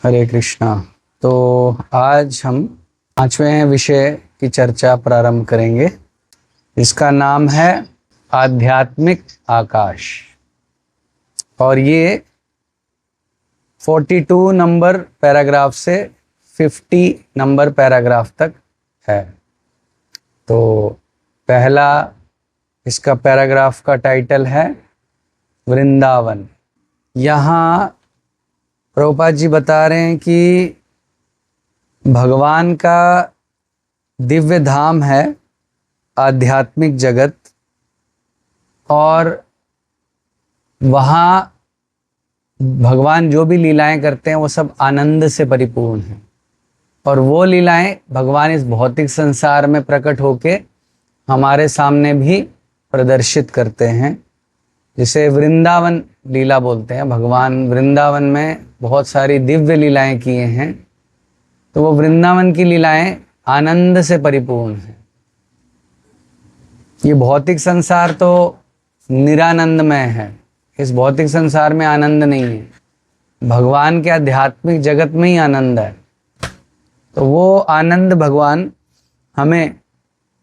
हरे कृष्णा। तो आज हम पांचवें विषय की चर्चा प्रारंभ करेंगे। इसका नाम है आध्यात्मिक आकाश और ये 42 नंबर पैराग्राफ से 50 नंबर पैराग्राफ तक है। तो पहला इसका पैराग्राफ का टाइटल है वृंदावन। यहाँ प्रभुपाद जी बता रहे हैं कि भगवान का दिव्य धाम है आध्यात्मिक जगत, और वहाँ भगवान जो भी लीलाएं करते हैं वो सब आनंद से परिपूर्ण हैं। और वो लीलाएं भगवान इस भौतिक संसार में प्रकट होके हमारे सामने भी प्रदर्शित करते हैं, जिसे वृंदावन लीला बोलते हैं। भगवान वृंदावन में बहुत सारी दिव्य लीलाएं किए हैं, तो वो वृंदावन की लीलाएं आनंद से परिपूर्ण हैं। ये भौतिक संसार तो निरानंदमय है, इस भौतिक संसार में आनंद नहीं है। भगवान के आध्यात्मिक जगत में ही आनंद है। तो वो आनंद भगवान हमें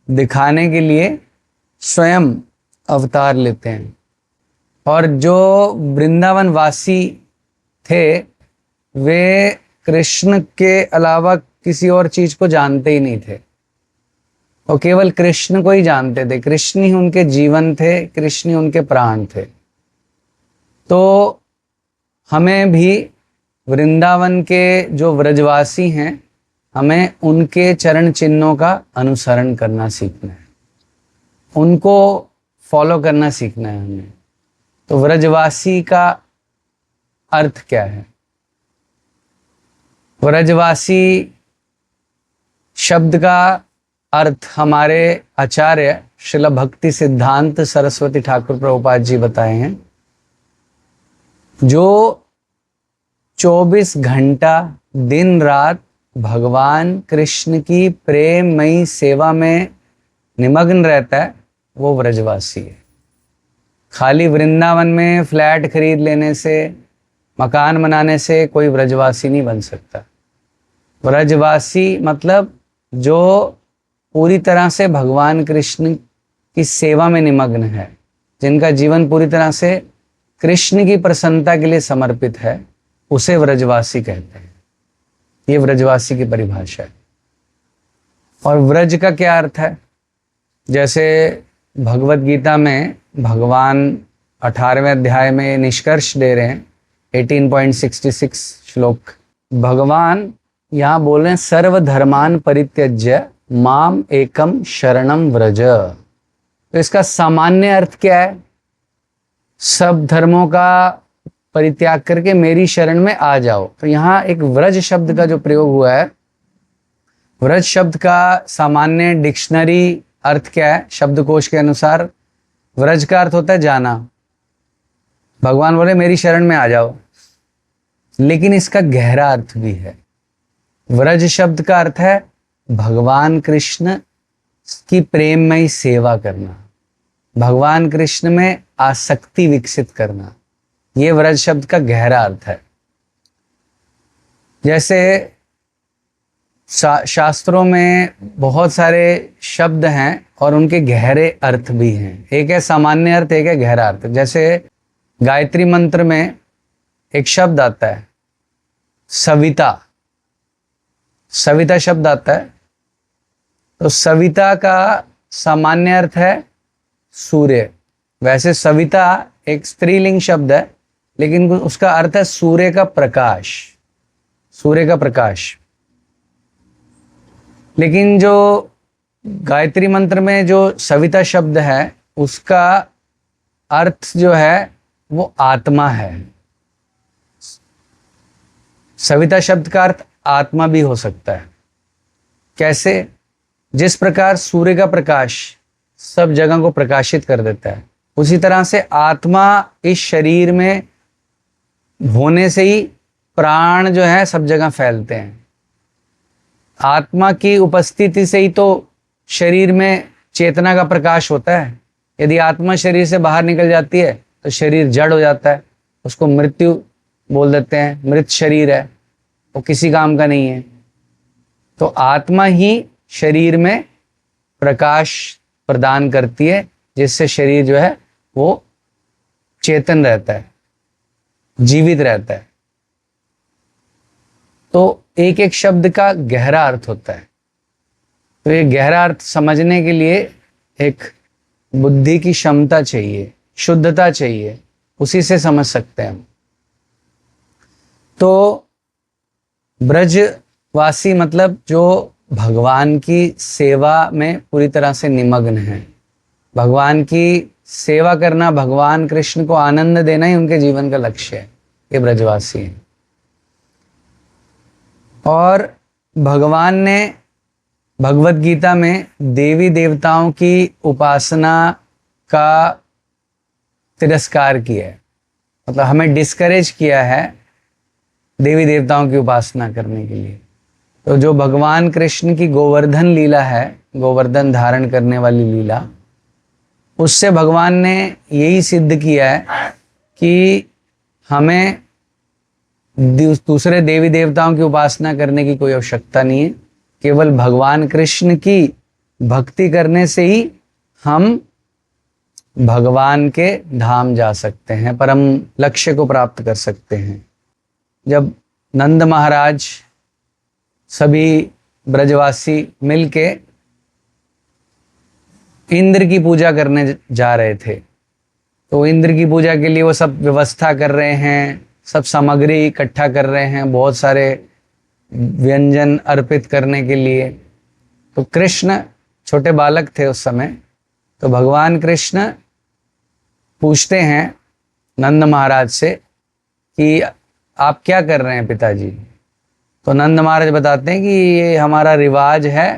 दिखाने के लिए स्वयं अवतार लेते हैं। और जो वृंदावन वासी थे वे कृष्ण के अलावा किसी और चीज को जानते ही नहीं थे, वो केवल कृष्ण को ही जानते थे। कृष्ण ही उनके जीवन थे, कृष्ण ही उनके प्राण थे। तो हमें भी वृंदावन के जो व्रजवासी हैं, हमें उनके चरण चिन्हों का अनुसरण करना सीखना है, उनको फॉलो करना सीखना है हमें। तो व्रजवासी का अर्थ क्या है? व्रजवासी शब्द का अर्थ हमारे आचार्य श्रील भक्ति सिद्धांत सरस्वती ठाकुर प्रभुपाद जी बताए हैं। जो 24 घंटा दिन रात भगवान कृष्ण की प्रेममयी सेवा में निमग्न रहता है, वो व्रजवासी है। खाली वृंदावन में फ्लैट खरीद लेने से, मकान बनाने से कोई व्रजवासी नहीं बन सकता। व्रजवासी मतलब जो पूरी तरह से भगवान कृष्ण की सेवा में निमग्न है, जिनका जीवन पूरी तरह से कृष्ण की प्रसन्नता के लिए समर्पित है, उसे व्रजवासी कहते हैं। ये व्रजवासी की परिभाषा है। और व्रज का क्या अर्थ है? जैसे भगवत गीता में भगवान 18वें अध्याय में निष्कर्ष दे रहे हैं, 18.66 श्लोक। भगवान यहाँ बोल रहे हैं सर्वधर्मान परित्यज्य माम एकम शरणम व्रज। तो इसका सामान्य अर्थ क्या है? सब धर्मों का परित्याग करके मेरी शरण में आ जाओ। तो यहाँ एक व्रज शब्द का जो प्रयोग हुआ है, व्रज शब्द का सामान्य डिक्शनरी अर्थ क्या है? शब्दकोश के अनुसार व्रज का अर्थ होता है जाना। भगवान बोले मेरी शरण में आ जाओ, लेकिन इसका गहरा अर्थ भी है। व्रज शब्द का अर्थ है भगवान कृष्ण की प्रेममयी सेवा करना, भगवान कृष्ण में आसक्ति विकसित करना। ये व्रज शब्द का गहरा अर्थ है। जैसे शास्त्रों में बहुत सारे शब्द हैं और उनके गहरे अर्थ भी हैं। एक है सामान्य अर्थ, एक है गहरा अर्थ। जैसे गायत्री मंत्र में एक शब्द आता है सविता, सविता शब्द आता है। तो सविता का सामान्य अर्थ है सूर्य। वैसे सविता एक स्त्रीलिंग शब्द है, लेकिन उसका अर्थ है सूर्य का प्रकाश, सूर्य का प्रकाश। लेकिन जो गायत्री मंत्र में जो सविता शब्द है, उसका अर्थ जो है वो आत्मा है। सविता शब्द का अर्थ आत्मा भी हो सकता है। कैसे? जिस प्रकार सूर्य का प्रकाश सब जगह को प्रकाशित कर देता है, उसी तरह से आत्मा इस शरीर में होने से ही प्राण जो है सब जगह फैलते हैं। आत्मा की उपस्थिति से ही तो शरीर में चेतना का प्रकाश होता है। यदि आत्मा शरीर से बाहर निकल जाती है तो शरीर जड़ हो जाता है, उसको मृत्यु बोल देते हैं, मृत शरीर है। वो किसी काम का नहीं है। तो आत्मा ही शरीर में प्रकाश प्रदान करती है, जिससे शरीर जो है वो चेतन रहता है, जीवित रहता है। तो एक एक शब्द का गहरा अर्थ होता है। तो ये गहरा अर्थ समझने के लिए एक बुद्धि की क्षमता चाहिए, शुद्धता चाहिए, उसी से समझ सकते हैं हम। तो ब्रजवासी मतलब जो भगवान की सेवा में पूरी तरह से निमग्न है। भगवान की सेवा करना, भगवान कृष्ण को आनंद देना ही उनके जीवन का लक्ष्य है। ये ब्रजवासी हैं। और भगवान ने भगवत गीता में देवी देवताओं की उपासना का तिरस्कार किया है, मतलब हमें डिस्करेज किया है देवी देवताओं की उपासना करने के लिए। तो जो भगवान कृष्ण की गोवर्धन लीला है, गोवर्धन धारण करने वाली लीला, उससे भगवान ने यही सिद्ध किया है कि हमें दूसरे देवी देवताओं की उपासना करने की कोई आवश्यकता नहीं है। केवल भगवान कृष्ण की भक्ति करने से ही हम भगवान के धाम जा सकते हैं, परम लक्ष्य को प्राप्त कर सकते हैं। जब नंद महाराज सभी ब्रजवासी मिलके इंद्र की पूजा करने जा रहे थे, तो इंद्र की पूजा के लिए वो सब व्यवस्था कर रहे हैं, सब सामग्री इकट्ठा कर रहे हैं, बहुत सारे व्यंजन अर्पित करने के लिए। तो कृष्ण छोटे बालक थे उस समय, तो भगवान कृष्ण पूछते हैं नंद महाराज से कि आप क्या कर रहे हैं पिताजी। तो नंद महाराज बताते हैं कि ये हमारा रिवाज है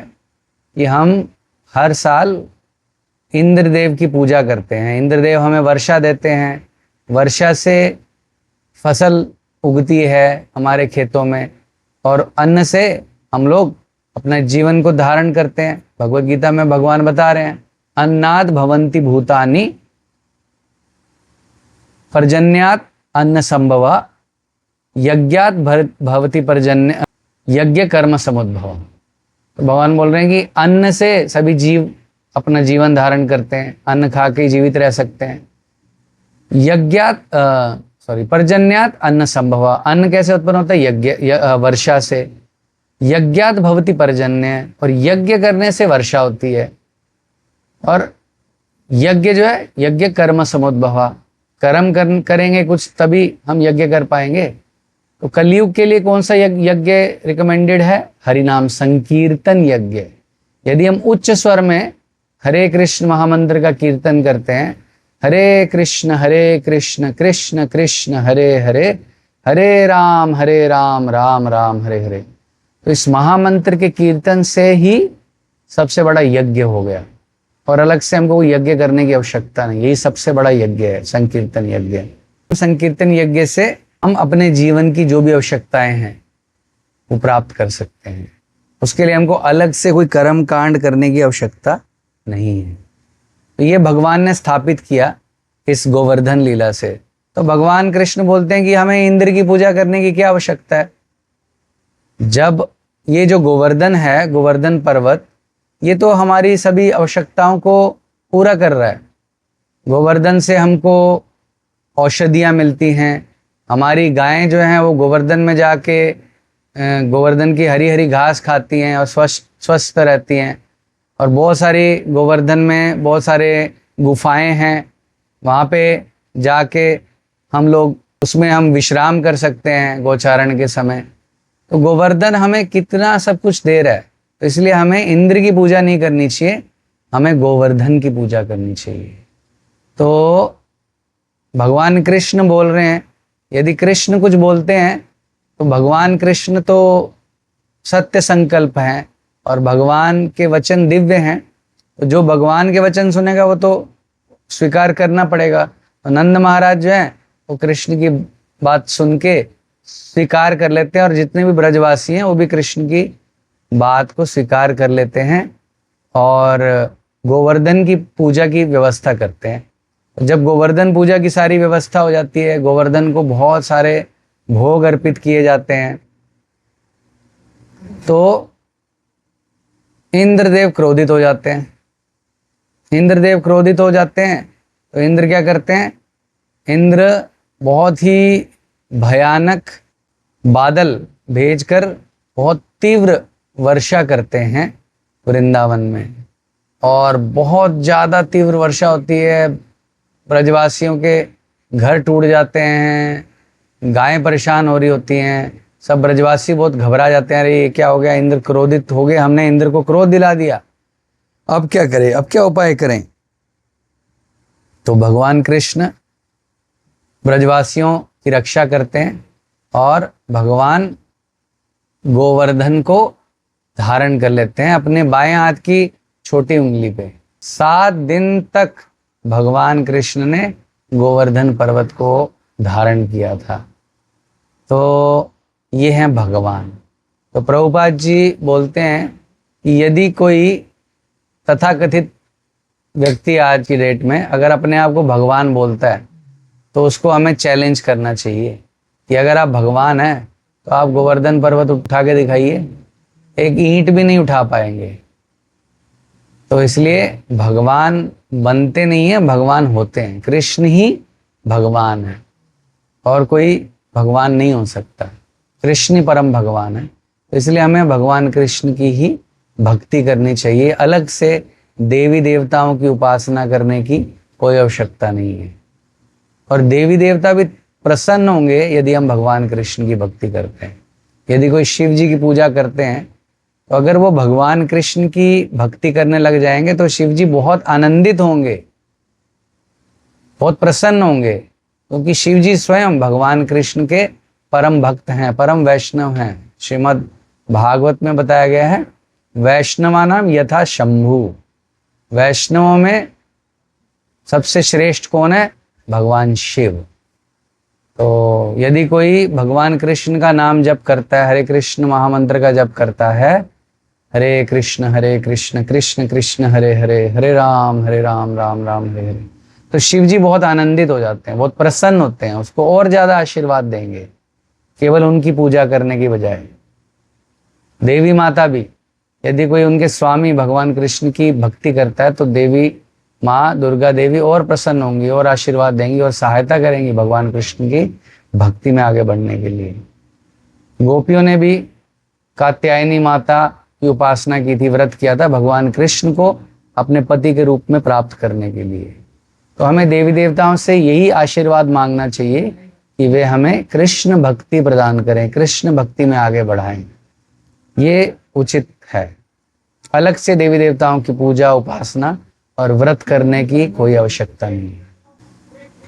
कि हम हर साल इंद्रदेव की पूजा करते हैं। इंद्रदेव हमें वर्षा देते हैं, वर्षा से फसल उगती है हमारे खेतों में, और अन्न से हम लोग अपने जीवन को धारण करते हैं। भगवत गीता में भगवान बता रहे हैं, अन्नात् भवन्ति भूतानि पर्जन्यात् अन्न संभवा यज्ञात् भवति पर्जन्य यज्ञ कर्म समुद्भव। तो भगवान बोल रहे हैं कि अन्न से सभी जीव अपना जीवन धारण करते हैं, अन्न खा के जीवित रह सकते हैं। पर्जन्यात् अन्न संभवा, अन्न कैसे उत्पन्न होता है? यज्ञ वर्षा से। यज्ञात् भवति पर्जन्य, और यज्ञ करने से वर्षा होती है। और यज्ञ जो है, यज्ञ कर्म समुद्भवा, कर्म करेंगे कुछ तभी हम यज्ञ कर पाएंगे। तो कलयुग के लिए कौन सा यज्ञ रिकमेंडेड है? हरिनाम संकीर्तन यज्ञ। यदि हम उच्च स्वर में हरे कृष्ण महामंत्र का कीर्तन करते हैं, हरे कृष्ण कृष्ण कृष्ण हरे हरे, हरे राम राम राम हरे हरे, तो इस महामंत्र के कीर्तन से ही सबसे बड़ा यज्ञ हो गया। और अलग से हमको यज्ञ करने की आवश्यकता नहीं, यही सबसे बड़ा यज्ञ है, संकीर्तन यज्ञ। संकीर्तन यज्ञ से हम अपने जीवन की जो भी आवश्यकताएं हैं वो प्राप्त कर सकते हैं। उसके लिए हमको अलग से कोई कर्म कांड करने की आवश्यकता नहीं है। तो ये भगवान ने स्थापित किया इस गोवर्धन लीला से। तो भगवान कृष्ण बोलते हैं कि हमें इंद्र की पूजा करने की क्या आवश्यकता है, जब ये जो गोवर्धन है, गोवर्धन पर्वत, ये तो हमारी सभी आवश्यकताओं को पूरा कर रहा है। गोवर्धन से हमको औषधियाँ मिलती हैं, हमारी गायें जो हैं वो गोवर्धन में जाके गोवर्धन की हरी हरी घास खाती हैं और स्वस्थ रहती हैं। और बहुत सारी गोवर्धन में बहुत सारे गुफाएं हैं, वहाँ पे जाके हम लोग उसमें हम विश्राम कर सकते हैं गोचारण के समय। तो गोवर्धन हमें कितना सब कुछ दे रहा है, तो इसलिए हमें इंद्र की पूजा नहीं करनी चाहिए, हमें गोवर्धन की पूजा करनी चाहिए। तो भगवान कृष्ण बोल रहे हैं, यदि कृष्ण कुछ बोलते हैं तो भगवान कृष्ण तो सत्य संकल्प हैं और भगवान के वचन दिव्य हैं। तो जो भगवान के वचन सुनेगा वो तो स्वीकार करना पड़ेगा। तो नंद महाराज जो हैं वो कृष्ण की बात सुन के स्वीकार कर लेते हैं, और जितने भी ब्रजवासी हैं वो भी कृष्ण की बात को स्वीकार कर लेते हैं और गोवर्धन की पूजा की व्यवस्था करते हैं। जब गोवर्धन पूजा की सारी व्यवस्था हो जाती है, गोवर्धन को बहुत सारे भोग अर्पित किए जाते हैं, तो इंद्रदेव क्रोधित हो जाते हैं। इंद्रदेव क्रोधित हो जाते हैं तो इंद्र क्या करते हैं? इंद्र बहुत ही भयानक बादल भेजकर बहुत तीव्र वर्षा करते हैं वृंदावन में, और बहुत ज़्यादा तीव्र वर्षा होती है। ब्रजवासियों के घर टूट जाते हैं, गायें परेशान हो रही होती हैं, सब ब्रजवासी बहुत घबरा जाते हैं, अरे ये क्या हो गया, इंद्र क्रोधित हो गए, हमने इंद्र को क्रोध दिला दिया, अब क्या करें, अब क्या उपाय करें? तो भगवान कृष्ण ब्रजवासियों की रक्षा करते हैं और भगवान गोवर्धन को धारण कर लेते हैं अपने बाएं हाथ की छोटी उंगली पे। 7 दिन तक भगवान कृष्ण ने गोवर्धन पर्वत को धारण किया था। तो ये हैं भगवान। तो प्रभुपाद जी बोलते हैं कि यदि कोई तथाकथित व्यक्ति आज की डेट में अगर अपने आप को भगवान बोलता है तो उसको हमें चैलेंज करना चाहिए कि अगर आप भगवान हैं तो आप गोवर्धन पर्वत उठा के दिखाइए, एक ईंट भी नहीं उठा पाएंगे। तो इसलिए भगवान बनते नहीं है, भगवान होते हैं। कृष्ण ही भगवान है और कोई भगवान नहीं हो सकता। कृष्ण ही परम भगवान है। तो इसलिए हमें भगवान कृष्ण की ही भक्ति करनी चाहिए। अलग से देवी देवताओं की उपासना करने की कोई आवश्यकता नहीं है। और देवी देवता भी प्रसन्न होंगे यदि हम भगवान कृष्ण की भक्ति करते हैं। यदि कोई शिव जी की पूजा करते हैं तो अगर वो भगवान कृष्ण की भक्ति करने लग जाएंगे तो शिव जी बहुत आनंदित होंगे, बहुत प्रसन्न होंगे, क्योंकि शिव जी स्वयं भगवान कृष्ण के परम भक्त हैं, परम वैष्णव हैं। श्रीमद् भागवत में बताया गया है, वैष्णवानाम यथा शंभु। वैष्णवों में सबसे श्रेष्ठ कौन है? भगवान शिव। तो यदि कोई भगवान कृष्ण का नाम जप करता है, हरे कृष्ण महामंत्र का जप करता है, हरे कृष्ण कृष्ण कृष्ण हरे हरे, हरे राम राम राम हरे हरे, तो शिव जी बहुत आनंदित हो जाते हैं, बहुत प्रसन्न होते हैं, उसको और ज्यादा आशीर्वाद देंगे केवल उनकी पूजा करने की बजाय। देवी माता भी यदि कोई उनके स्वामी भगवान कृष्ण की भक्ति करता है तो देवी माँ दुर्गा देवी और प्रसन्न होंगी और आशीर्वाद देंगी और सहायता करेंगी भगवान कृष्ण की भक्ति में आगे बढ़ने के लिए। गोपियों ने भी कात्यायनी माता की उपासना की थी, व्रत किया था भगवान कृष्ण को अपने पति के रूप में प्राप्त करने के लिए। तो हमें देवी देवताओं से यही आशीर्वाद मांगना चाहिए कि वे हमें कृष्ण भक्ति प्रदान करें, कृष्ण भक्ति में आगे बढ़ाएं। ये उचित है। अलग से देवी देवताओं की पूजा उपासना और व्रत करने की कोई आवश्यकता नहीं है।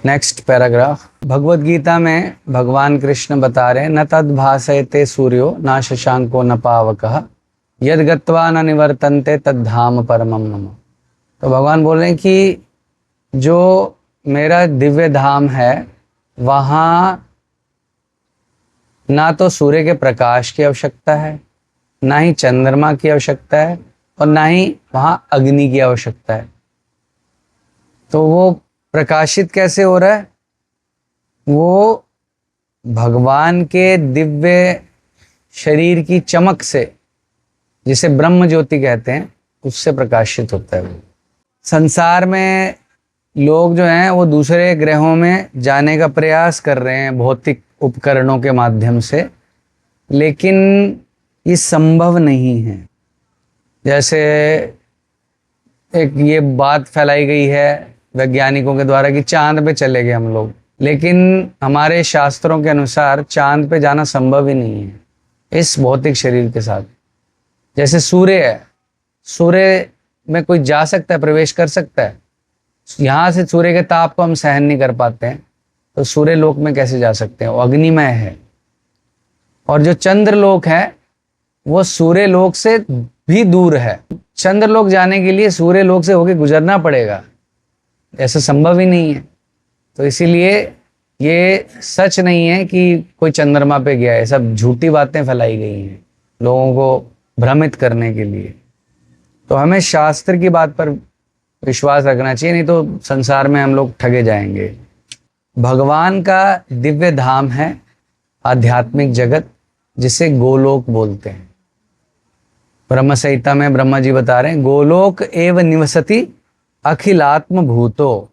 Next paragraph. भगवद गीता में भगवान कृष्ण बता रहे, न तद भासयते सूर्यो न शशांको न पावकः यद गत्वा न निवर्तन्ते तद धाम परमम मम। तो भगवान बोल रहे हैं कि जो मेरा दिव्य धाम है वहाँ ना तो सूर्य के प्रकाश की आवश्यकता है, ना ही चंद्रमा की आवश्यकता है और ना ही वहाँ अग्नि की आवश्यकता है। तो वो प्रकाशित कैसे हो रहा है? वो भगवान के दिव्य शरीर की चमक से, जिसे ब्रह्म ज्योति कहते हैं, उससे प्रकाशित होता है। वो संसार में लोग जो हैं वो दूसरे ग्रहों में जाने का प्रयास कर रहे हैं भौतिक उपकरणों के माध्यम से, लेकिन ये संभव नहीं है। जैसे एक ये बात फैलाई गई है वैज्ञानिकों के द्वारा कि चांद पे चले गए हम लोग, लेकिन हमारे शास्त्रों के अनुसार चांद पे जाना संभव ही नहीं है इस भौतिक शरीर के साथ। जैसे सूर्य है, सूर्य में कोई जा सकता है, प्रवेश कर सकता है, यहाँ से सूर्य के ताप को हम सहन नहीं कर पाते हैं, तो सूर्य लोक में कैसे जा सकते हैं? वो अग्निमय है। और जो चंद्र लोक है वो सूर्य लोक से भी दूर है। चंद्र लोक जाने के लिए सूर्य लोक से होके गुजरना पड़ेगा, ऐसा संभव ही नहीं है। तो इसीलिए ये सच नहीं है कि कोई चंद्रमा पे गया है, सब झूठी बातें फैलाई गई हैं लोगों को भ्रमित करने के लिए। तो हमें शास्त्र की बात पर विश्वास रखना चाहिए, नहीं तो संसार में हम लोग ठगे जाएंगे। भगवान का दिव्य धाम है आध्यात्मिक जगत, जिसे गोलोक बोलते हैं। ब्रह्म संहिता में ब्रह्मा जी बता रहे हैं, गोलोक एव निवसति अखिलात्म भूतो।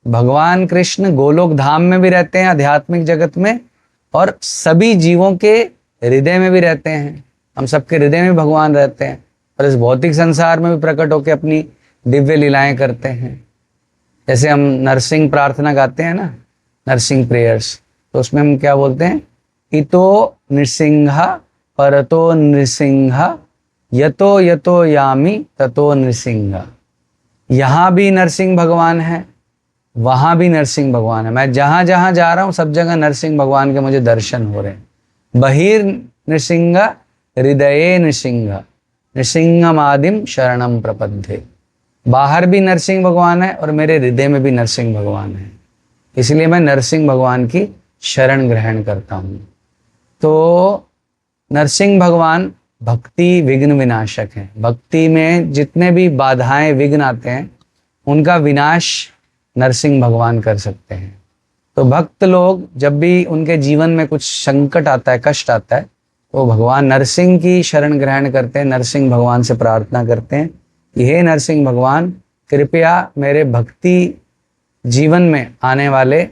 भगवान कृष्ण गोलोक धाम में भी रहते हैं, आध्यात्मिक जगत में, और सभी जीवों के हृदय में भी रहते हैं। हम सबके हृदय में भगवान रहते हैं और इस भौतिक संसार में भी प्रकट होकर अपनी दिव्य लीलाएं करते हैं। जैसे हम नरसिंह प्रार्थना गाते हैं ना, नरसिंह प्रेयर्स, तो उसमें हम क्या बोलते हैं, इतो नृसिंह परतो नृसिंह यतो यतो यामी ततो नृसिंह। यहाँ भी नरसिंह भगवान है, वहाँ भी नरसिंह भगवान है। मैं जहाँ जहाँ जा रहा हूँ सब जगह नरसिंह भगवान के मुझे दर्शन हो रहे हैं। बहिर नृसिंह हृदये नृसिंह नृसिंहमादिम शरणम प्रपद्ये। बाहर भी नरसिंह भगवान है और मेरे हृदय में भी नरसिंह भगवान है, इसलिए मैं नरसिंह भगवान की शरण ग्रहण करता हूँ। तो नरसिंह भगवान भक्ति विघ्न विनाशक हैं। भक्ति में जितने भी बाधाएं विघ्न आते हैं उनका विनाश नरसिंह भगवान कर सकते हैं। तो भक्त लोग जब भी उनके जीवन में कुछ संकट आता है, कष्ट आता है, तो भगवान नरसिंह की शरण ग्रहण करते हैं, नरसिंह भगवान से प्रार्थना करते हैं कि हे नरसिंह भगवान, कृपया मेरे भक्ति जीवन में आने वाले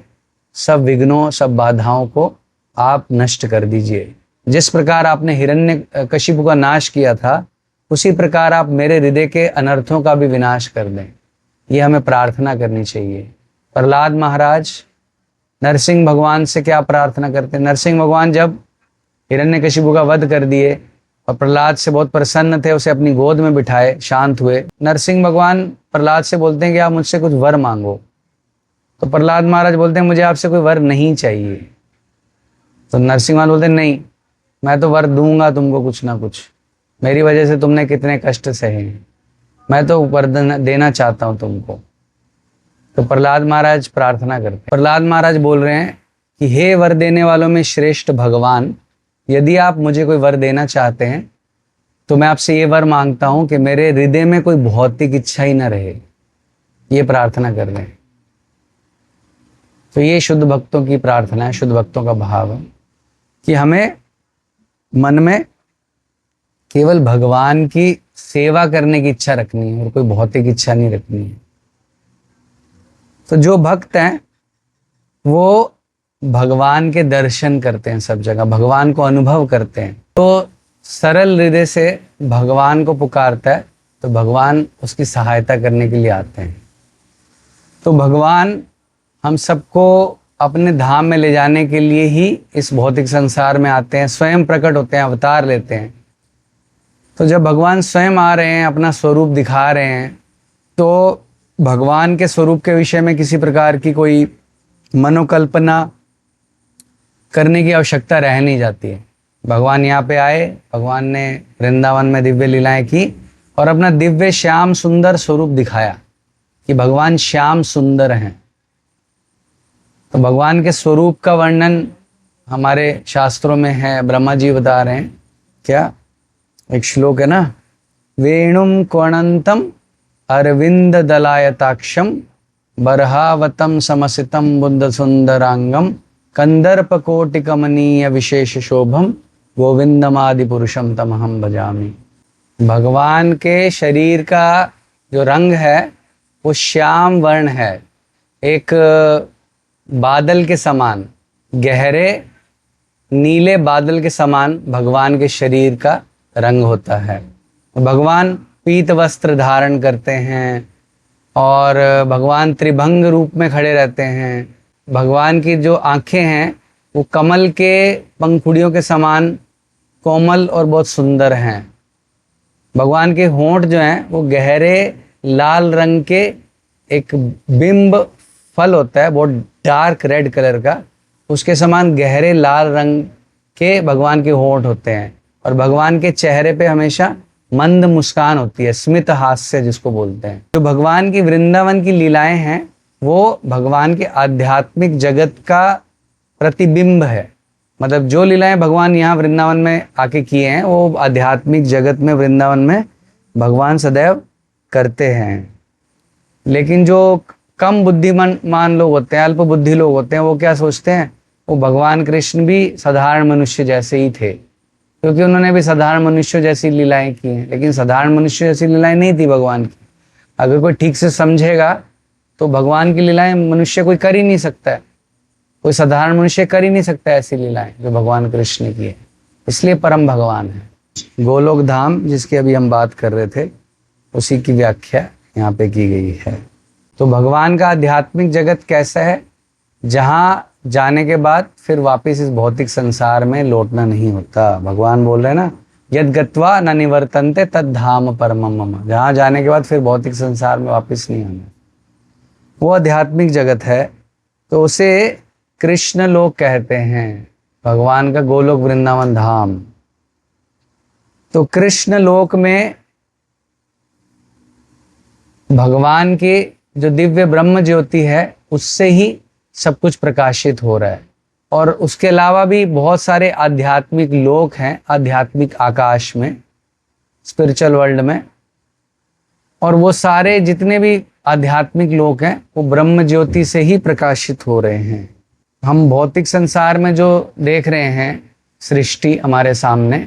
सब विघ्नों, सब बाधाओं को आप नष्ट कर दीजिए। जिस प्रकार आपने हिरण्यकशिपु का नाश किया था, उसी प्रकार आप मेरे हृदय के अनर्थों का भी विनाश कर दें। ये हमें प्रार्थना करनी चाहिए। प्रहलाद महाराज नरसिंह भगवान से क्या प्रार्थना करते हैं? नरसिंह भगवान जब हिरण्यकशिपु का वध कर दिए और प्रहलाद से बहुत प्रसन्न थे, उसे अपनी गोद में बिठाए, शांत हुए। नरसिंह भगवान प्रहलाद से बोलते हैं कि आप मुझसे कुछ वर मांगो। तो प्रहलाद महाराज बोलते हैं मुझे आपसे कोई वर नहीं चाहिए। तो नरसिंह भगवान बोलते हैं नहीं, मैं तो वर दूंगा तुमको कुछ ना कुछ, मेरी वजह से तुमने कितने कष्ट सहे हैं, मैं तो वर देना चाहता हूं तुमको। तो प्रहलाद महाराज प्रार्थना करते हैं। प्रहलाद महाराज बोल रहे हैं कि हे वर देने वालों में श्रेष्ठ भगवान, यदि आप मुझे कोई वर देना चाहते हैं तो मैं आपसे ये वर मांगता हूं कि मेरे हृदय में कोई भौतिक इच्छा ही ना रहे। ये प्रार्थना कर रहे हैं। तो ये शुद्ध भक्तों की प्रार्थना है, शुद्ध भक्तों का भाव है कि हमें मन में केवल भगवान की सेवा करने की इच्छा रखनी है और कोई भौतिक इच्छा नहीं रखनी है। तो जो भक्त हैं वो भगवान के दर्शन करते हैं, सब जगह भगवान को अनुभव करते हैं। तो सरल हृदय से भगवान को पुकारता है तो भगवान उसकी सहायता करने के लिए आते हैं। तो भगवान हम सबको अपने धाम में ले जाने के लिए ही इस भौतिक संसार में आते हैं, स्वयं प्रकट होते हैं, अवतार लेते हैं। तो जब भगवान स्वयं आ रहे हैं, अपना स्वरूप दिखा रहे हैं, तो भगवान के स्वरूप के विषय में किसी प्रकार की कोई मनोकल्पना करने की आवश्यकता रह नहीं जाती है। भगवान यहाँ पे आए, भगवान ने वृंदावन में दिव्य लीलाएं की और अपना दिव्य श्याम सुंदर स्वरूप दिखाया कि भगवान श्याम सुंदर हैं। तो भगवान के स्वरूप का वर्णन हमारे शास्त्रों में है। ब्रह्मा जी बता रहे हैं, क्या एक श्लोक है ना, वेणुम क्वणंतम अरविंद दलायताक्षम बरहावतम समसितम बुद्ध सुंदरांगम कंदर्प कोटि कमनीय विशेष शोभम गोविंदमादि पुरुषम तमहम भजामि। भगवान के शरीर का जो रंग है वो श्याम वर्ण है, एक बादल के समान, गहरे नीले बादल के समान भगवान के शरीर का रंग होता है। भगवान पीत वस्त्र धारण करते हैं और भगवान त्रिभंग रूप में खड़े रहते हैं। भगवान की जो आंखें हैं वो कमल के पंखुड़ियों के समान कोमल और बहुत सुंदर हैं। भगवान के होंठ जो हैं वो गहरे लाल रंग के, एक बिंब फल होता है बहुत डार्क रेड कलर का, उसके समान गहरे लाल रंग के भगवान के होंठ होते हैं। और भगवान के चेहरे पे हमेशा मंद मुस्कान होती है, स्मित हास्य जिसको बोलते हैं। जो भगवान की वृंदावन की लीलाएं हैं वो भगवान के आध्यात्मिक जगत का प्रतिबिंब है। मतलब जो लीलाएं भगवान यहाँ वृंदावन में आके किए हैं वो आध्यात्मिक जगत में वृंदावन में भगवान सदैव करते हैं। लेकिन जो कम बुद्धिमान लोग होते हैं, अल्प बुद्धि लोग होते हैं, वो क्या सोचते हैं, वो भगवान कृष्ण भी साधारण मनुष्य जैसे ही थे। क्योंकि उन्होंने भी साधारण मनुष्यों जैसी लीलाएं की हैं, लेकिन साधारण मनुष्य जैसी लीलाएं नहीं थी भगवान की। अगर कोई ठीक से समझेगा तो भगवान की लीलाएं मनुष्य कोई कर ही नहीं सकता है, कोई साधारण मनुष्य कर ही नहीं सकता ऐसी लीलाएं जो भगवान कृष्ण की है, इसलिए परम भगवान है। गोलोक धाम जिसकी अभी हम बात कर रहे थे, उसी की व्याख्या यहाँ पे की गई है। तो भगवान का आध्यात्मिक जगत कैसा है, जहाँ जाने के बाद फिर वापस इस भौतिक संसार में लौटना नहीं होता। भगवान बोल रहे हैं ना, यद गत्वा न निवर्तन्ते तद धाम परमम मम, जहाँ जाने के बाद फिर भौतिक संसार में वापस नहीं आना, वो आध्यात्मिक जगत है। तो उसे कृष्ण लोक कहते हैं, भगवान का गोलोक वृंदावन धाम। तो कृष्ण लोक में भगवान की जो दिव्य ब्रह्म ज्योति है उससे ही सब कुछ प्रकाशित हो रहा है। और उसके अलावा भी बहुत सारे आध्यात्मिक लोक हैं, आध्यात्मिक आकाश में, स्पिरिचुअल वर्ल्ड में, और वो सारे जितने भी आध्यात्मिक लोक हैं वो ब्रह्म ज्योति से ही प्रकाशित हो रहे हैं। हम भौतिक संसार में जो देख रहे हैं सृष्टि हमारे सामने,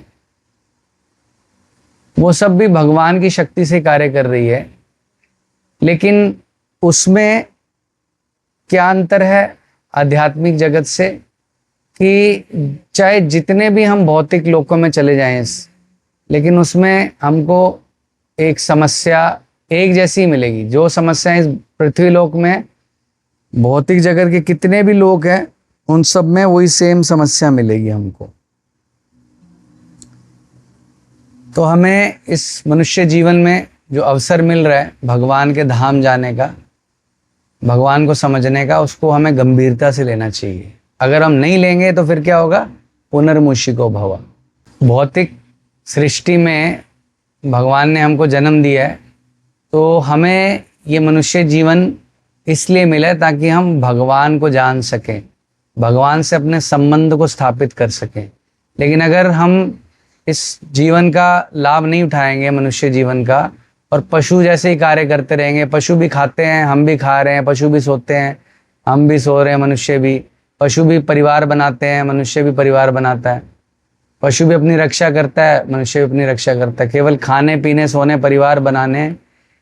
वो सब भी भगवान की शक्ति से कार्य कर रही है। लेकिन उसमें क्या अंतर है आध्यात्मिक जगत से, कि चाहे जितने भी हम भौतिक लोकों में चले जाएं, लेकिन उसमें हमको एक समस्या एक जैसी मिलेगी। जो समस्या इस पृथ्वी लोक में भौतिक जगत के कितने भी लोग हैं उन सब में वही सेम समस्या मिलेगी हमको। तो हमें इस मनुष्य जीवन में जो अवसर मिल रहा है भगवान के धाम जाने का, भगवान को समझने का, उसको हमें गंभीरता से लेना चाहिए। अगर हम नहीं लेंगे तो फिर क्या होगा, पुनर्मुषिको भव। भौतिक सृष्टि में भगवान ने हमको जन्म दिया है, तो हमें ये मनुष्य जीवन इसलिए मिला है ताकि हम भगवान को जान सकें, भगवान से अपने संबंध को स्थापित कर सकें। लेकिन अगर हम इस जीवन का लाभ नहीं उठाएंगे, मनुष्य जीवन का, और पशु जैसे ही कार्य करते रहेंगे, पशु भी खाते हैं, हम भी खा रहे हैं, पशु भी सोते हैं, हम भी सो रहे हैं, मनुष्य भी, पशु भी परिवार बनाते हैं, मनुष्य भी परिवार बनाता है, पशु भी अपनी रक्षा करता है, मनुष्य भी अपनी रक्षा करता है। केवल खाने पीने सोने परिवार बनाने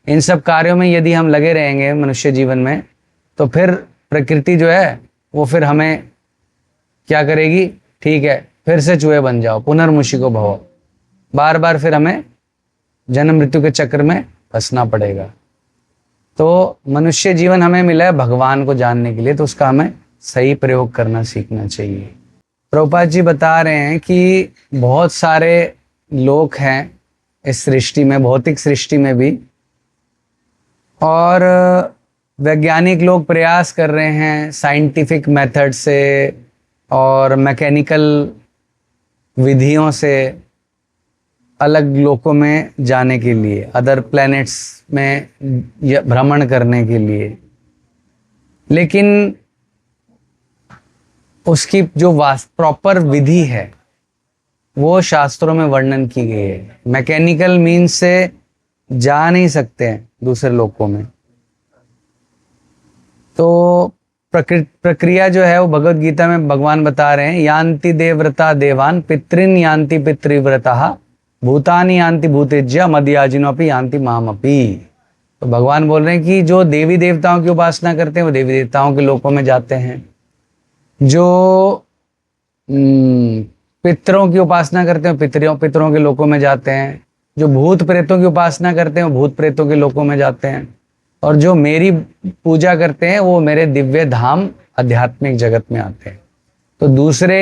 इन सब कार्यों में यदि हम लगे रहेंगे मनुष्य जीवन में, तो फिर प्रकृति जो है वो फिर हमें क्या करेगी, ठीक है फिर से चूहे बन जाओ, पुनर्मुषिको भव, बार बार फिर हमें जन्म मृत्यु के चक्र में फंसना पड़ेगा। तो मनुष्य जीवन हमें मिला है भगवान को जानने के लिए, तो उसका हमें सही प्रयोग करना सीखना चाहिए। प्रभुपाद जी बता रहे हैं कि बहुत सारे लोग हैं इस सृष्टि में, भौतिक सृष्टि में भी, और वैज्ञानिक लोग प्रयास कर रहे हैं साइंटिफिक मेथड से और मैकेनिकल विधियों से अलग लोकों में जाने के लिए, अदर प्लैनेट्स में भ्रमण करने के लिए। लेकिन उसकी जो प्रॉपर विधि है वो शास्त्रों में वर्णन की गई है। मैकेनिकल मीन्स से जा नहीं सकते हैं दूसरे लोकों में। तो प्रक्रिया जो है वो भगवत गीता में भगवान बता रहे हैं, यान्ति देवव्रता देवान पितृन यान्ति पितृव्रता भूतानि यान्ति भूतेज्य मदयाजिनोपि यान्ति मामपि। तो भगवान बोल रहे हैं कि जो देवी देवताओं की उपासना करते हैं वो देवी देवताओं के लोकों में जाते हैं, जो पितरों की उपासना करते हैं पितरों के लोकों में जाते हैं, जो भूत प्रेतों की उपासना करते हैं वो भूत प्रेतों के लोकों में जाते हैं, और जो मेरी पूजा करते हैं वो मेरे दिव्य धाम आध्यात्मिक जगत में आते हैं। तो दूसरे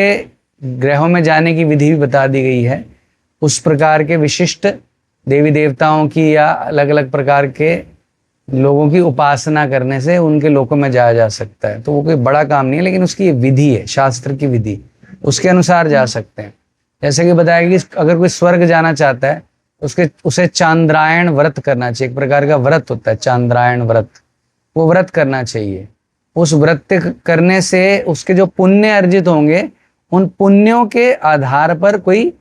ग्रहों में जाने की विधि भी बता दी गई है। उस प्रकार के विशिष्ट देवी देवताओं की या अलग अलग प्रकार के लोगों की उपासना करने से उनके लोकों में जाया जा सकता है। तो वो कोई बड़ा काम नहीं है, लेकिन उसकी विधि है, शास्त्र की विधि, उसके अनुसार जा सकते हैं। जैसे कि बताया कि अगर कोई स्वर्ग जाना चाहता है उसे चांद्रायण व्रत करना चाहिए। एक प्रकार का व्रत होता है चांद्रायण व्रत, वो व्रत करना चाहिए। उस व्रत करने से उसके जो पुण्य अर्जित होंगे उन पुण्यों के आधार पर कोई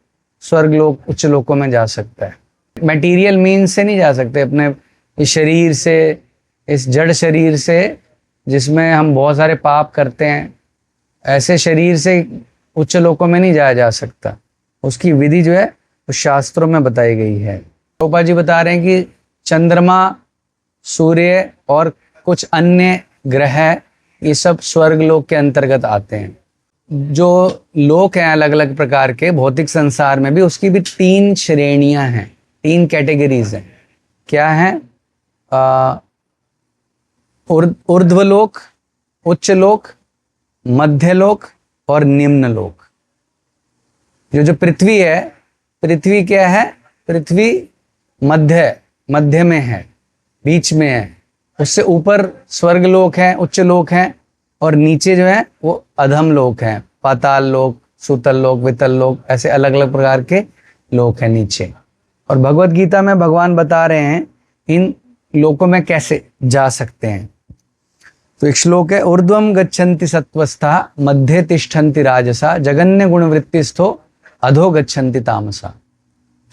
स्वर्ग लोक उच्च लोकों में जा सकता है। मटेरियल मीन्स से नहीं जा सकते, अपने इस शरीर से, इस जड़ शरीर से जिसमें हम बहुत सारे पाप करते हैं, ऐसे शरीर से उच्च लोकों में नहीं जाया जा सकता। उसकी विधि जो है वो शास्त्रों में बताई गई है। प्रभुपाद जी बता रहे हैं कि चंद्रमा, सूर्य और कुछ अन्य ग्रह ये सब स्वर्ग लोक के अंतर्गत आते हैं। जो लोक हैं अलग अलग प्रकार के भौतिक संसार में भी, उसकी भी 3 श्रेणियां हैं, 3 कैटेगरीज हैं। क्या है? ऊर्ध्वलोक, उच्च लोक, मध्य लोक और निम्न लोक। जो पृथ्वी है, पृथ्वी क्या है? पृथ्वी मध्य में है, बीच में है। उससे ऊपर स्वर्ग लोक है, उच्च लोक है, और नीचे जो है वो अधम लोक है, पाताल लोक, सूतल लोक, वितल लोक, ऐसे अलग अलग प्रकार के लोक हैं नीचे। और भगवत गीता में भगवान बता रहे हैं इन लोकों में कैसे जा सकते हैं। तो एक श्लोक है, ऊर्ध्वम गच्छन्ति सत्वस्था मध्ये तिष्ठन्ति राजसा जगन्य गुण वृत्तिस्थो अधो गच्छन्ति तामसा।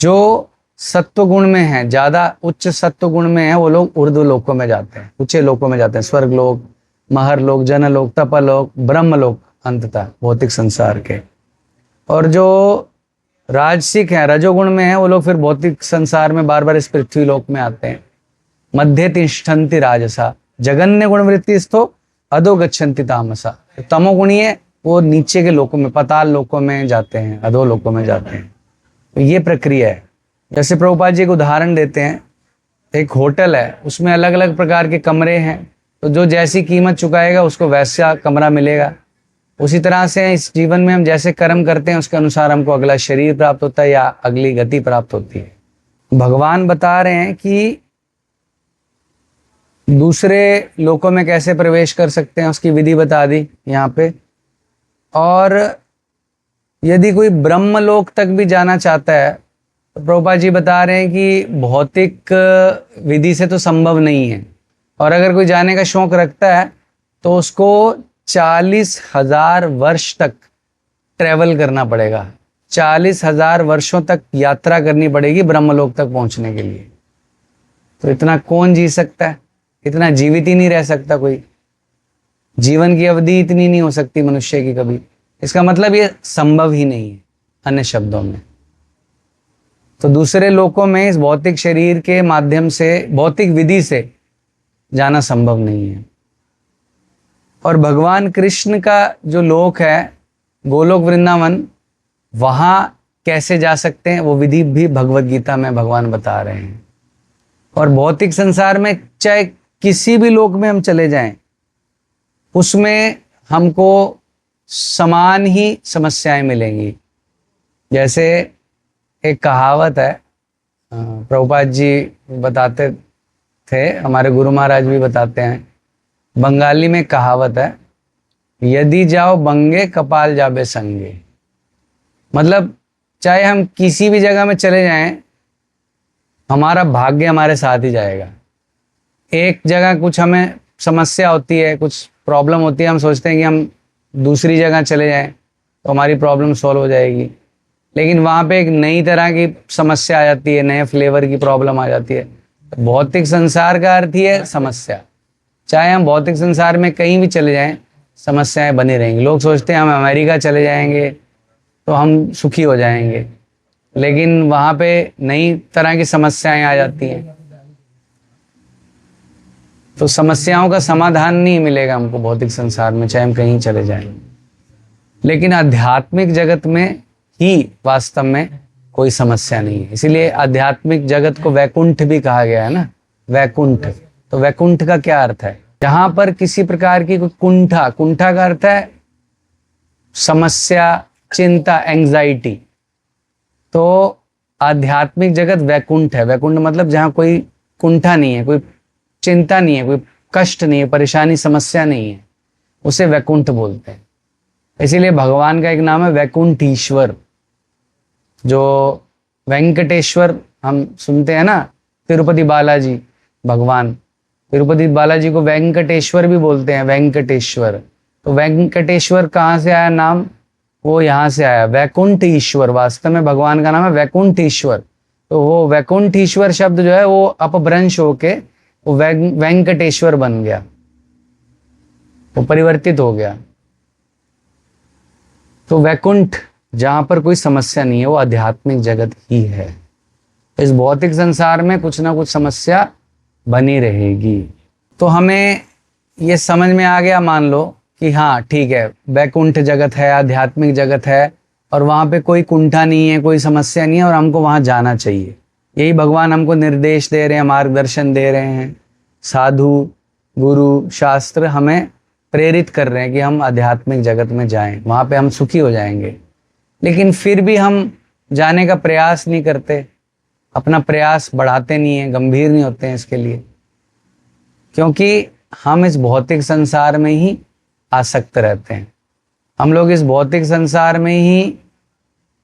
जो सत्व गुण में है, ज्यादा उच्च सत्व गुण में है, वो लोग ऊर्ध्व लोकों में जाते हैं, ऊंचे लोकों में जाते हैं, स्वर्ग लोक, महर लोक, जनलोक, तपलोक, ब्रह्म लोक, अंततः भौतिक संसार के। और जो राजसिक हैं, रजोगुण में है, वो लोग फिर भौतिक संसार में बार बार इस पृथ्वी लोक में आते हैं। मध्य तिष्ठन्ति राजसा जगन्य गुण वृत्ति स्थो अधो गच्छन्ति तामसा। तमोगुणी है वो नीचे के लोकों में, पताल लोकों में जाते हैं, अधो लोकों में जाते हैं। तो ये प्रक्रिया है। जैसे प्रभुपाद जी एक उदाहरण देते हैं, एक होटल है, उसमें अलग अलग प्रकार के कमरे हैं, तो जो जैसी कीमत चुकाएगा उसको वैसा कमरा मिलेगा। उसी तरह से इस जीवन में हम जैसे कर्म करते हैं उसके अनुसार हमको अगला शरीर प्राप्त होता है या अगली गति प्राप्त होती है। भगवान बता रहे हैं कि दूसरे लोकों में कैसे प्रवेश कर सकते हैं, उसकी विधि बता दी यहाँ पे। और यदि कोई ब्रह्म लोक तक भी जाना चाहता है तो प्रभुपाद जी बता रहे हैं कि भौतिक विधि से तो संभव नहीं है, और अगर कोई जाने का शौक रखता है तो उसको 40,000 वर्ष तक ट्रेवल करना पड़ेगा, 40,000 वर्षों तक यात्रा करनी पड़ेगी ब्रह्मलोक तक पहुंचने के लिए। तो इतना कौन जी सकता है? इतना जीवित ही नहीं रह सकता कोई। जीवन की अवधि इतनी नहीं हो सकती मनुष्य की कभी। इसका मतलब ये संभव ही नहीं है अन्य शब्दों में। तो दूसरे लोकों में इस भौतिक शरीर के माध्यम से, भौतिक विधि से जाना संभव नहीं है। और भगवान कृष्ण का जो लोक है गोलोक वृंदावन, वहां कैसे जा सकते हैं वो विधि भी भगवत गीता में भगवान बता रहे हैं। और भौतिक संसार में चाहे किसी भी लोक में हम चले जाएं, उसमें हमको समान ही समस्याएं मिलेंगी। जैसे एक कहावत है, प्रभुपाद जी बताते थे, हमारे गुरु महाराज भी बताते हैं, बंगाली में कहावत है, यदि जाओ बंगे कपाल जाबे संगे। मतलब चाहे हम किसी भी जगह में चले जाएं, हमारा भाग्य हमारे साथ ही जाएगा। एक जगह कुछ हमें समस्या होती है, कुछ प्रॉब्लम होती है, हम सोचते हैं कि हम दूसरी जगह चले जाएं तो हमारी प्रॉब्लम सॉल्व हो जाएगी, लेकिन वहाँ पे एक नई तरह की समस्या आ जाती है, नए फ्लेवर की प्रॉब्लम आ जाती है। तो भौतिक संसार का अर्थ ही है समस्या। चाहे हम भौतिक संसार में कहीं भी चले जाएं, समस्याएं बनी रहेंगी। लोग सोचते हैं हम अमेरिका चले जाएंगे तो हम सुखी हो जाएंगे, लेकिन वहाँ पे नई तरह की समस्याएं आ जाती हैं। तो समस्याओं का समाधान नहीं मिलेगा हमको भौतिक संसार में, चाहे हम कहीं चले जाएं। लेकिन आध्यात्मिक जगत में ही वास्तव में कोई समस्या नहीं है। इसीलिए आध्यात्मिक जगत को वैकुंठ भी कहा गया है ना, वैकुंठ। तो वैकुंठ का क्या अर्थ है? जहां पर किसी प्रकार की कोई कुंठा, कुंठा का अर्थ है समस्या, चिंता, एंजाइटी। तो आध्यात्मिक जगत वैकुंठ है। वैकुंठ मतलब जहां कोई कुंठा नहीं है, कोई चिंता नहीं है, कोई कष्ट नहीं है, परेशानी, समस्या नहीं है, उसे वैकुंठ बोलते हैं। इसीलिए भगवान का एक नाम है वैकुंठीश्वर। जो वेंकटेश्वर हम सुनते हैं ना, तिरुपति बालाजी भगवान, तिरुपति बालाजी को वेंकटेश्वर भी बोलते हैं, वेंकटेश्वर। तो वेंकटेश्वर कहाँ से आया नाम? वो यहाँ से आया, वैकुंठ ईश्वर। वास्तव में भगवान का नाम है वैकुंठ ईश्वर। तो वो वैकुंठ ईश्वर शब्द जो है वो अपभ्रंश होके वो वेंकटेश्वर बन गया, वो परिवर्तित हो गया। तो वैकुंठ जहाँ पर कोई समस्या नहीं है, वो आध्यात्मिक जगत ही है। इस भौतिक संसार में कुछ ना कुछ समस्या बनी रहेगी। तो हमें ये समझ में आ गया, मान लो कि हाँ ठीक है, वैकुंठ जगत है, आध्यात्मिक जगत है, और वहाँ पे कोई कुंठा नहीं है, कोई समस्या नहीं है, और हमको वहाँ जाना चाहिए। यही भगवान हमको निर्देश दे रहे हैं, मार्गदर्शन दे रहे हैं। साधु, गुरु, शास्त्र हमें प्रेरित कर रहे हैं कि हम आध्यात्मिक जगत में जाएं, वहाँ पे हम सुखी हो जाएंगे। लेकिन फिर भी हम जाने का प्रयास नहीं करते, अपना प्रयास बढ़ाते नहीं हैं, गंभीर नहीं होते हैं इसके लिए, क्योंकि हम इस भौतिक संसार में ही आसक्त रहते हैं। हम लोग इस भौतिक संसार में ही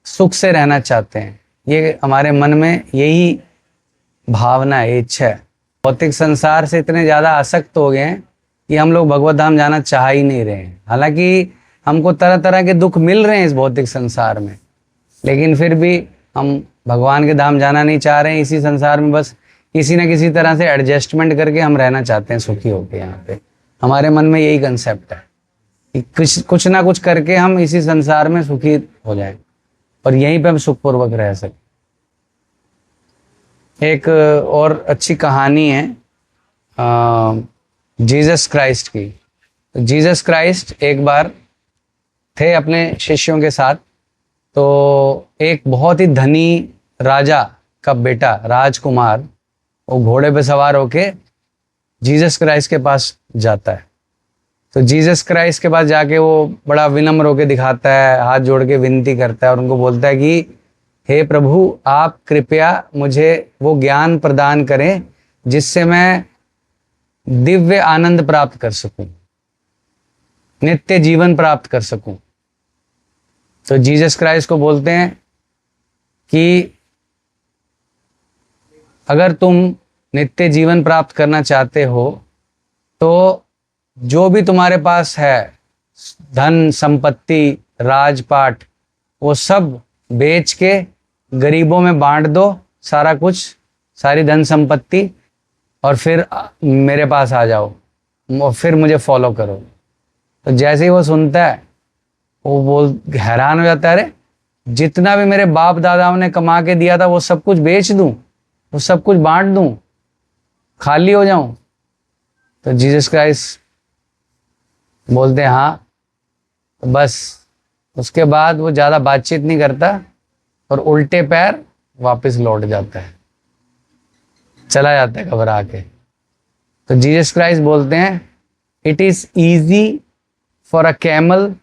सुख से रहना चाहते हैं। ये हमारे मन में यही भावना है, इच्छा है। भौतिक संसार से इतने ज़्यादा आसक्त हो गए हैं कि हम लोग भगवत धाम जाना चाह ही नहीं रहे हैं। हालांकि हमको तरह तरह के दुख मिल रहे हैं इस भौतिक संसार में, लेकिन फिर भी हम भगवान के धाम जाना नहीं चाह रहे हैं। इसी संसार में बस किसी न किसी तरह से एडजस्टमेंट करके हम रहना चाहते हैं सुखी होकर। यहाँ पे हमारे मन में यही कंसेप्ट है कि कुछ ना कुछ करके हम इसी संसार में सुखी हो जाएं और यहीं पे हम सुखपूर्वक रह सकें। एक और अच्छी कहानी है जीसस क्राइस्ट की। जीसस क्राइस्ट एक बार थे अपने शिष्यों के साथ, तो एक बहुत ही धनी राजा का बेटा, राजकुमार, वो घोड़े पे सवार होके जीसस क्राइस्ट के पास जाता है। तो जीसस क्राइस्ट के पास जाके वो बड़ा विनम्र होके दिखाता है, हाथ जोड़ के विनती करता है और उनको बोलता है कि हे प्रभु, आप कृपया मुझे वो ज्ञान प्रदान करें जिससे मैं दिव्य आनंद प्राप्त कर सकूं, नित्य जीवन प्राप्त कर सकूं। तो जीसस क्राइस्ट को बोलते हैं कि अगर तुम नित्य जीवन प्राप्त करना चाहते हो तो जो भी तुम्हारे पास है, धन संपत्ति, राजपाट, वो सब बेच के गरीबों में बांट दो, सारा कुछ, सारी धन संपत्ति, और फिर मेरे पास आ जाओ और फिर मुझे फॉलो करो। तो जैसे ही वो सुनता है, वो हैरान हो जाता है, अरे जितना भी मेरे बाप दादाओं ने कमा के दिया था वो सब कुछ बेच दूं, वो सब कुछ बांट दूं, खाली हो जाऊं? तो जीसस क्राइस्ट बोलते हैं हाँ। तो बस उसके बाद वो ज़्यादा बातचीत नहीं करता और उल्टे पैर वापस लौट जाता है, चला जाता है घबरा के। तो जीसस क्राइस्ट बोलते हैं, it is easy for a camel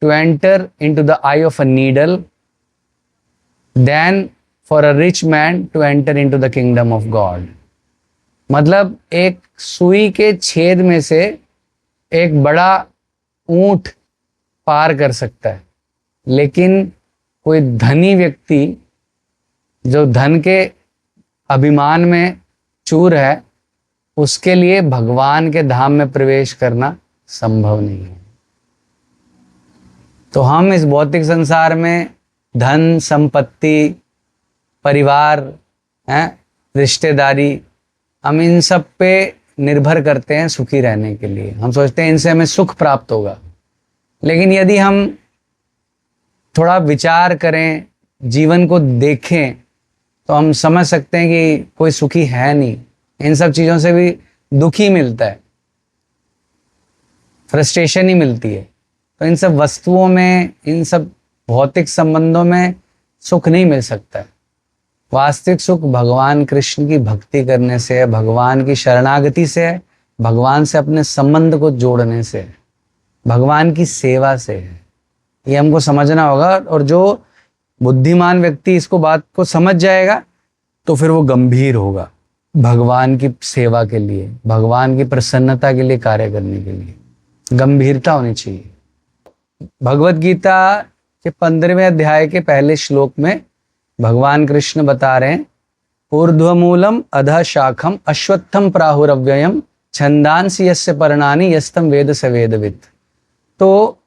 to enter into the eye of a needle than for a rich man to enter into the kingdom of God। मतलब एक सुई के छेद में से एक बड़ा ऊंट पार कर सकता है, लेकिन कोई धनी व्यक्ति जो धन के अभिमान में चूर है, उसके लिए भगवान के धाम में प्रवेश करना संभव नहीं है। तो हम इस भौतिक संसार में धन संपत्ति, परिवार, रिश्तेदारी, हम इन सब पे निर्भर करते हैं सुखी रहने के लिए। हम सोचते हैं इनसे हमें सुख प्राप्त होगा, लेकिन यदि हम थोड़ा विचार करें, जीवन को देखें, तो हम समझ सकते हैं कि कोई सुखी है नहीं। इन सब चीज़ों से भी दुख ही मिलता है, फ्रस्ट्रेशन ही मिलती है। तो इन सब वस्तुओं में, इन सब भौतिक संबंधों में सुख नहीं मिल सकता है। वास्तविक सुख भगवान कृष्ण की भक्ति करने से है, भगवान की शरणागति से है, भगवान से अपने संबंध को जोड़ने से है, भगवान की सेवा से है। ये हमको समझना होगा, और जो बुद्धिमान व्यक्ति इसको बात को समझ जाएगा तो फिर वो गंभीर होगा भगवान की सेवा के लिए, भगवान की प्रसन्नता के लिए कार्य करने के लिए। गंभीरता होनी चाहिए। भगवत गीता के 15वें अध्याय के पहले श्लोक में भगवान कृष्ण बता रहे हैं, ऊर्ध्वमूलम अधः शाखम अश्वत्थम प्राहुरव्ययम छंदांसि यस्य पर्णानि यस्तम वेद स वेदवित्। तो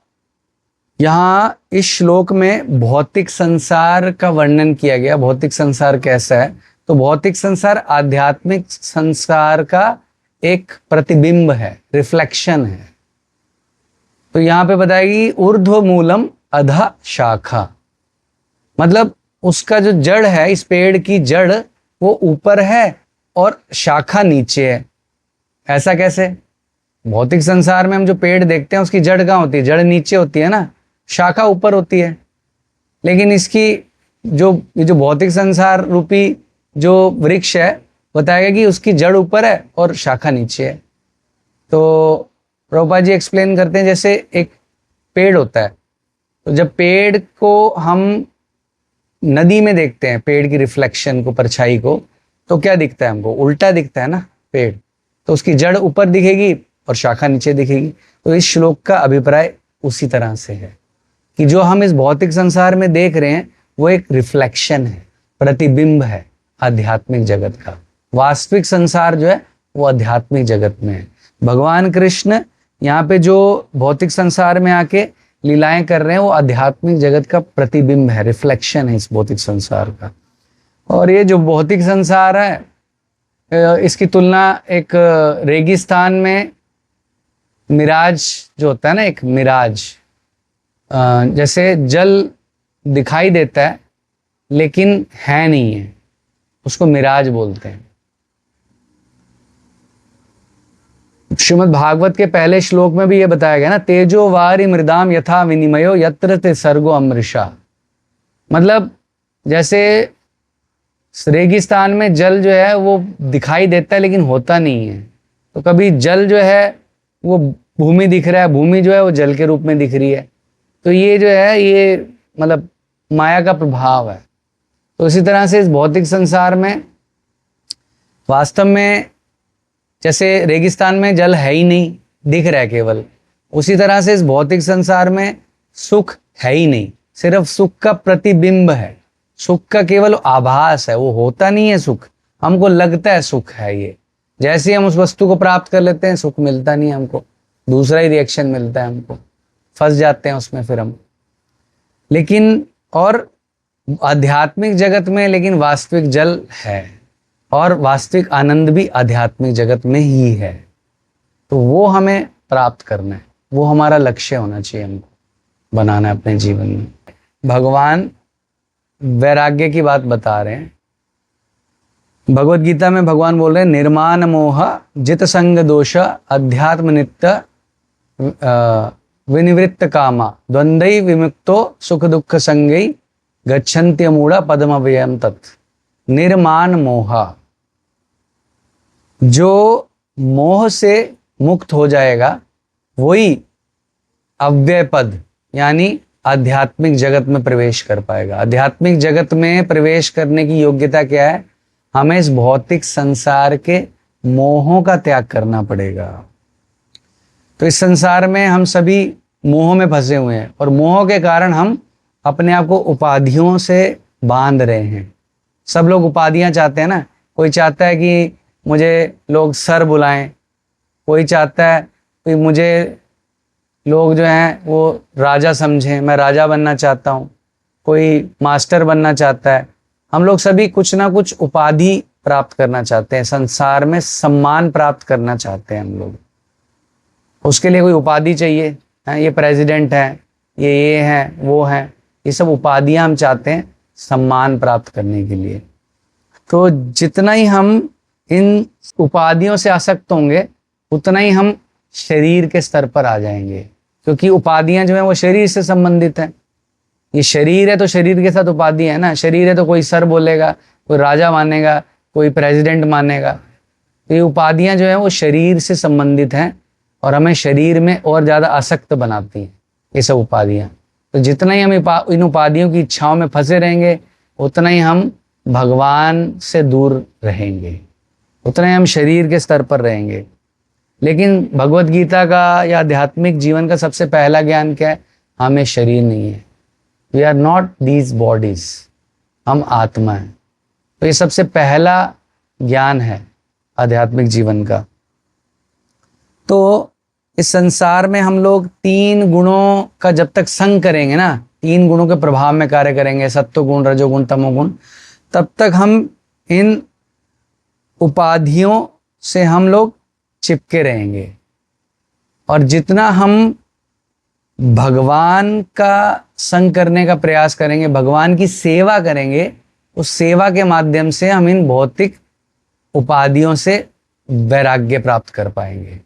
यहाँ इस श्लोक में भौतिक संसार का वर्णन किया गया। भौतिक संसार कैसा है? तो भौतिक संसार आध्यात्मिक संसार का एक प्रतिबिंब है, रिफ्लेक्शन है। तो यहाँ पे बताएगी ऊर्ध्व मूलम अधः शाखा। मतलब उसका जो जड़ है, इस पेड़ की जड़ वो ऊपर है और शाखा नीचे है। ऐसा कैसे? भौतिक संसार में हम जो पेड़ देखते हैं उसकी जड़ कहाँ होती है? जड़ नीचे होती है ना, शाखा ऊपर होती है। लेकिन इसकी जो भौतिक संसार रूपी जो वृक्ष है, बताएगा कि उसकी जड़ ऊपर है और शाखा नीचे है। तो प्रभुपाद जी एक्सप्लेन करते हैं, जैसे एक पेड़ होता है, तो जब पेड़ को हम नदी में देखते हैं, पेड़ की रिफ्लेक्शन को, परछाई को, तो क्या दिखता है हमको? उल्टा दिखता है ना पेड़। तो उसकी जड़ ऊपर दिखेगी और शाखा नीचे दिखेगी। तो इस श्लोक का अभिप्राय उसी तरह से है कि जो हम इस भौतिक संसार में देख रहे हैं वो एक रिफ्लेक्शन है, प्रतिबिंब है आध्यात्मिक जगत का। वास्तविक संसार जो है वो आध्यात्मिक जगत में है। भगवान कृष्ण यहाँ पे जो भौतिक संसार में आके लीलाएं कर रहे हैं वो आध्यात्मिक जगत का प्रतिबिंब है, रिफ्लेक्शन है इस भौतिक संसार का। और ये जो भौतिक संसार है, इसकी तुलना एक रेगिस्तान में मिराज जो होता है ना, एक मिराज, जैसे जल दिखाई देता है लेकिन है नहीं है, उसको मिराज बोलते हैं। श्रीमद् भागवत के पहले श्लोक में भी ये बताया गया ना, तेजो वारी मृदाम यथा विनिमयो यत्र ते सर्गो अमृषा। मतलब जैसे रेगिस्तान में जल जो है वो दिखाई देता है लेकिन होता नहीं है। तो कभी जल जो है वो भूमि दिख रहा है, भूमि जो है वो जल के रूप में दिख रही है। तो ये जो है ये मतलब माया का प्रभाव है। तो इसी तरह से इस भौतिक संसार में वास्तव में जैसे रेगिस्तान में जल है ही नहीं, दिख रहा है केवल, उसी तरह से इस भौतिक संसार में सुख है ही नहीं, सिर्फ सुख का प्रतिबिंब है, सुख का केवल आभास है, वो होता नहीं है सुख। हमको लगता है सुख है ये, जैसे ही हम उस वस्तु को प्राप्त कर लेते हैं सुख मिलता नहीं है हमको, दूसरा ही रिएक्शन मिलता है हमको, फंस जाते हैं उसमें फिर हम। लेकिन और आध्यात्मिक जगत में लेकिन वास्तविक जल है और वास्तविक आनंद भी आध्यात्मिक जगत में ही है। तो वो हमें प्राप्त करना है, वो हमारा लक्ष्य होना चाहिए, हमको बनाना है अपने जीवन में। भगवान वैराग्य की बात बता रहे हैं। भगवत गीता में भगवान बोल रहे हैं, निर्माण मोह जित संग दोष अध्यात्म नित्य विनिवृत्त कामा द्वंद्वै विमुक्तो सुख दुख संगै गच्छन्त्य मूढ़ा पद्म व्ययम तत्। निर्माण मोह, जो मोह से मुक्त हो जाएगा वही अव्यय पद यानी आध्यात्मिक जगत में प्रवेश कर पाएगा। आध्यात्मिक जगत में प्रवेश करने की योग्यता क्या है? हमें इस भौतिक संसार के मोहों का त्याग करना पड़ेगा। तो इस संसार में हम सभी मोह में फंसे हुए हैं और मोह के कारण हम अपने आप को उपाधियों से बांध रहे हैं। सब लोग उपाधियां चाहते हैं ना, कोई चाहता है कि मुझे लोग सर बुलाएं, कोई चाहता है कि मुझे लोग जो हैं वो राजा समझें, मैं राजा बनना चाहता हूँ, कोई मास्टर बनना चाहता है। हम लोग सभी कुछ ना कुछ उपाधि प्राप्त करना चाहते हैं, संसार में सम्मान प्राप्त करना चाहते हैं हम लोग। उसके लिए कोई उपाधि चाहिए है, ये प्रेसिडेंट है, ये है, वो है, ये सब उपाधियां हम चाहते हैं सम्मान प्राप्त करने के लिए। तो जितना ही हम इन उपाधियों से आसक्त होंगे उतना ही हम शरीर के स्तर पर आ जाएंगे, क्योंकि उपाधियां जो है वो शरीर से संबंधित हैं। ये शरीर है तो शरीर के साथ उपाधि है ना। शरीर है तो कोई सर बोलेगा, कोई राजा मानेगा, कोई प्रेसिडेंट मानेगा। तो ये उपाधियां जो है वो शरीर से संबंधित हैं और हमें शरीर में और ज़्यादा आसक्त बनाती हैं ये सब उपाधियां। तो जितना ही हम इन उपाधियों की इच्छाओं में फंसे रहेंगे उतना ही हम भगवान से दूर रहेंगे, उतना ही हम शरीर के स्तर पर रहेंगे। लेकिन भगवत गीता का या आध्यात्मिक जीवन का सबसे पहला ज्ञान क्या है? हमें शरीर नहीं है, we are not these bodies, हम आत्मा हैं। तो ये सबसे पहला ज्ञान है आध्यात्मिक जीवन का। तो इस संसार में हम लोग तीन गुणों का जब तक संग करेंगे ना, तीन गुणों के प्रभाव में कार्य करेंगे, सत्व गुण, रजोगुण, तमोगुण, तब तक हम इन उपाधियों से हम लोग चिपके रहेंगे। और जितना हम भगवान का संग करने का प्रयास करेंगे, भगवान की सेवा करेंगे, उस सेवा के माध्यम से हम इन भौतिक उपाधियों से वैराग्य प्राप्त कर पाएंगे।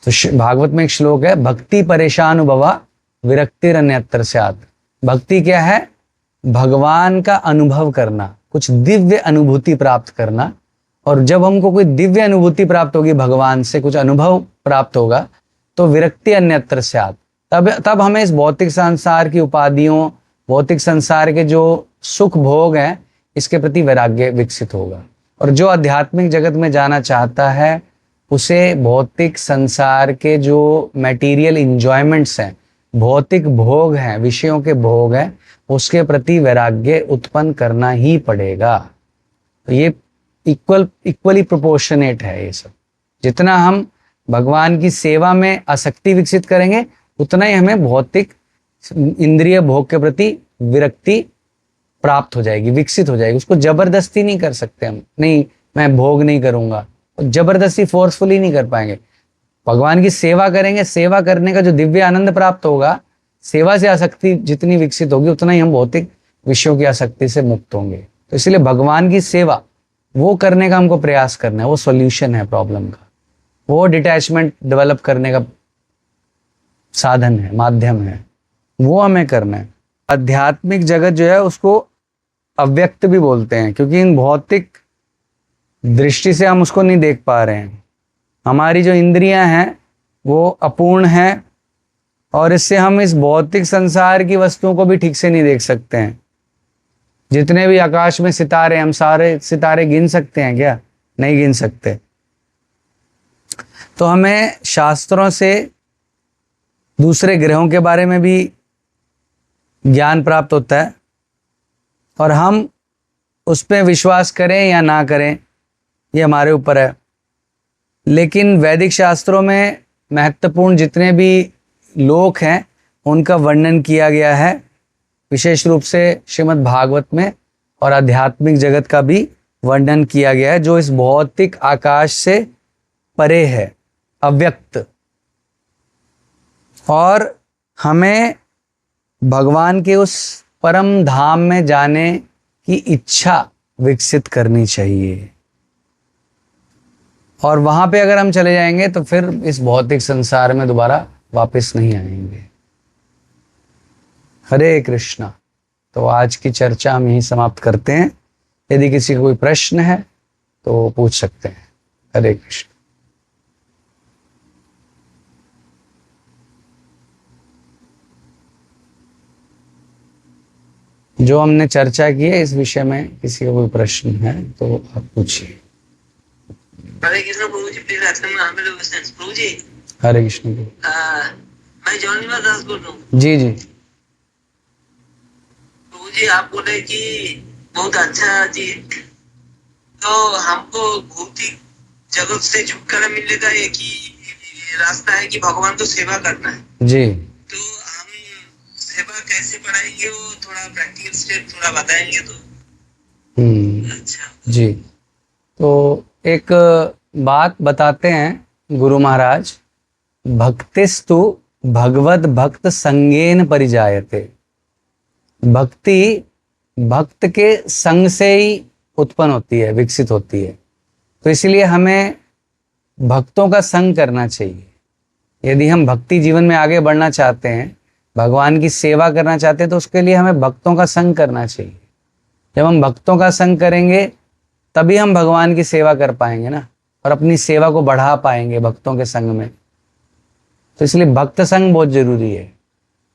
तो भागवत में एक श्लोक है, भक्ति परेशानुभवा विरक्तिर अन्यत्र स्यात्। भक्ति क्या है? भगवान का अनुभव करना, कुछ दिव्य अनुभूति प्राप्त करना। और जब हमको कोई दिव्य अनुभूति प्राप्त होगी, भगवान से कुछ अनुभव प्राप्त होगा, तो विरक्ति अन्यत्र स्यात्। तब हमें इस भौतिक संसार की उपाधियों, भौतिक संसार के जो सुख भोग हैं, इसके प्रति वैराग्य विकसित होगा। और जो आध्यात्मिक जगत में जाना चाहता है, उसे भौतिक संसार के जो मटेरियल इंजॉयमेंट्स हैं, भौतिक भोग हैं, विषयों के भोग हैं, उसके प्रति वैराग्य उत्पन्न करना ही पड़ेगा। तो ये इक्वली प्रोपोर्शनेट है ये सब। जितना हम भगवान की सेवा में आसक्ति विकसित करेंगे, उतना ही हमें भौतिक इंद्रिय भोग के प्रति विरक्ति प्राप्त हो जाएगी, विकसित हो जाएगी। उसको जबरदस्ती नहीं कर सकते हम, नहीं मैं भोग नहीं करूंगा, जबरदस्ती फोर्सफुली नहीं कर पाएंगे। भगवान की सेवा करेंगे, सेवा करने का जो दिव्य आनंद प्राप्त होगा, सेवा से आसक्ति जितनी विकसित होगी, उतना ही हम भौतिक विषयों की आसक्ति से मुक्त होंगे। तो इसलिए भगवान की सेवा वो करने का हमको प्रयास करना है, वो सॉल्यूशन है प्रॉब्लम का, वो डिटैचमेंट डेवलप करने का साधन है, माध्यम है, वो हमें करना है। आध्यात्मिक जगत जो है उसको अव्यक्त भी बोलते हैं, क्योंकि इन भौतिक दृष्टि से हम उसको नहीं देख पा रहे हैं। हमारी जो इंद्रियां हैं वो अपूर्ण हैं, और इससे हम इस भौतिक संसार की वस्तुओं को भी ठीक से नहीं देख सकते हैं। जितने भी आकाश में सितारे, हम सारे सितारे गिन सकते हैं क्या? नहीं गिन सकते। तो हमें शास्त्रों से दूसरे ग्रहों के बारे में भी ज्ञान प्राप्त होता है, और हम उस पर विश्वास करें या ना करें, ये हमारे ऊपर है। लेकिन वैदिक शास्त्रों में महत्वपूर्ण जितने भी लोक हैं, उनका वर्णन किया गया है, विशेष रूप से श्रीमद् भागवत में, और आध्यात्मिक जगत का भी वर्णन किया गया है, जो इस भौतिक आकाश से परे है, अव्यक्त। और हमें भगवान के उस परम धाम में जाने की इच्छा विकसित करनी चाहिए, और वहां पे अगर हम चले जाएंगे तो फिर इस भौतिक संसार में दोबारा वापस नहीं आएंगे। हरे कृष्णा। तो आज की चर्चा हम यहीं समाप्त करते हैं। यदि किसी को कोई प्रश्न है तो पूछ सकते हैं। हरे कृष्ण। जो हमने चर्चा की है इस विषय में, किसी का कोई प्रश्न है तो आप पूछिए। हरे कृष्ण प्रभु जी, प्लीज आश्रम में हमें लोग प्रभु जी। हरे कृष्ण। मैं जॉनी दास बोल रहा हूँ। जी जी प्रभु जी, आप बोले कि बहुत अच्छा जी, तो हमको भौतिक जगत से छुटकारा मिलने का एक ही रास्ता है कि भगवान को सेवा करना है जी। तो हम सेवा कैसे बढ़ाएंगे, वो थोड़ा प्रैक्टिकल स्टेप थोड़ा बताएंगे तो। अच्छा जी। तो एक बात बताते हैं गुरु महाराज, भक्तिस्तु भगवत भक्त संगेन परिजायते। भक्ति भक्त के संग से ही उत्पन्न होती है, विकसित होती है। तो इसलिए हमें भक्तों का संग करना चाहिए। यदि हम भक्ति जीवन में आगे बढ़ना चाहते हैं, भगवान की सेवा करना चाहते हैं, तो उसके लिए हमें भक्तों का संग करना चाहिए। जब हम भक्तों का संग करेंगे तभी हम भगवान की सेवा कर पाएंगे ना, और अपनी सेवा को बढ़ा पाएंगे भक्तों के संग में। तो इसलिए भक्त संग बहुत जरूरी है।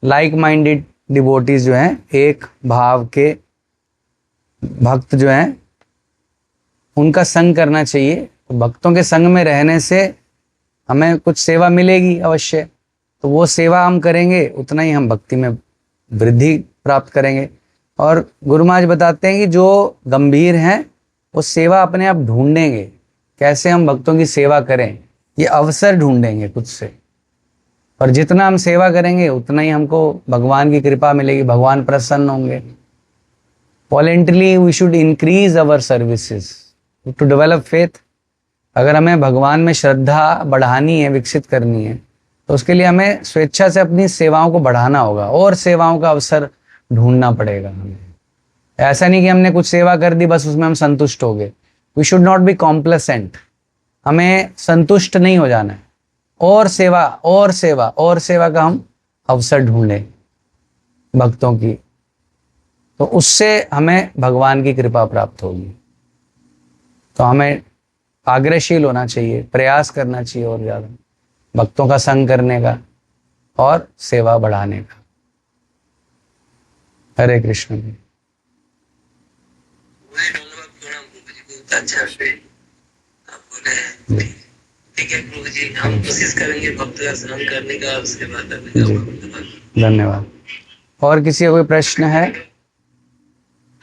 लाइक माइंडेड डिवोटीज जो हैं, एक भाव के भक्त जो हैं, उनका संग करना चाहिए। तो भक्तों के संग में रहने से हमें कुछ सेवा मिलेगी अवश्य, तो वो सेवा हम करेंगे, उतना ही हम भक्ति में वृद्धि प्राप्त करेंगे। और गुरु महाराज बताते हैं कि जो गंभीर हैं वो सेवा अपने आप ढूंढेंगे, कैसे हम भक्तों की सेवा करें, ये अवसर ढूंढेंगे खुद से। और जितना हम सेवा करेंगे उतना ही हमको भगवान की कृपा मिलेगी, भगवान प्रसन्न होंगे। Voluntarily we should increase our services to develop faith. अगर हमें भगवान में श्रद्धा बढ़ानी है, विकसित करनी है, तो उसके लिए हमें स्वेच्छा से अपनी सेवाओं को बढ़ाना होगा और सेवाओं का अवसर ढूंढना पड़ेगा हमें। ऐसा नहीं कि हमने कुछ सेवा कर दी बस उसमें हम संतुष्ट हो गए। We should not be complacent, हमें संतुष्ट नहीं हो जाना है, और सेवा और सेवा और सेवा का हम अवसर ढूंढें भक्तों की, तो उससे हमें भगवान की कृपा प्राप्त होगी। तो हमें आग्रहशील होना चाहिए, प्रयास करना चाहिए और ज़्यादा भक्तों का संग करने का और सेवा बढ़ाने का। हरे कृष्ण जी। बहुत अच्छा से आप बोले। ठीक है प्रभु जी, हम कोशिश करेंगे भक्त का स्नान करने का, उसके बाद जी धन्यवाद। और किसी का कोई प्रश्न है?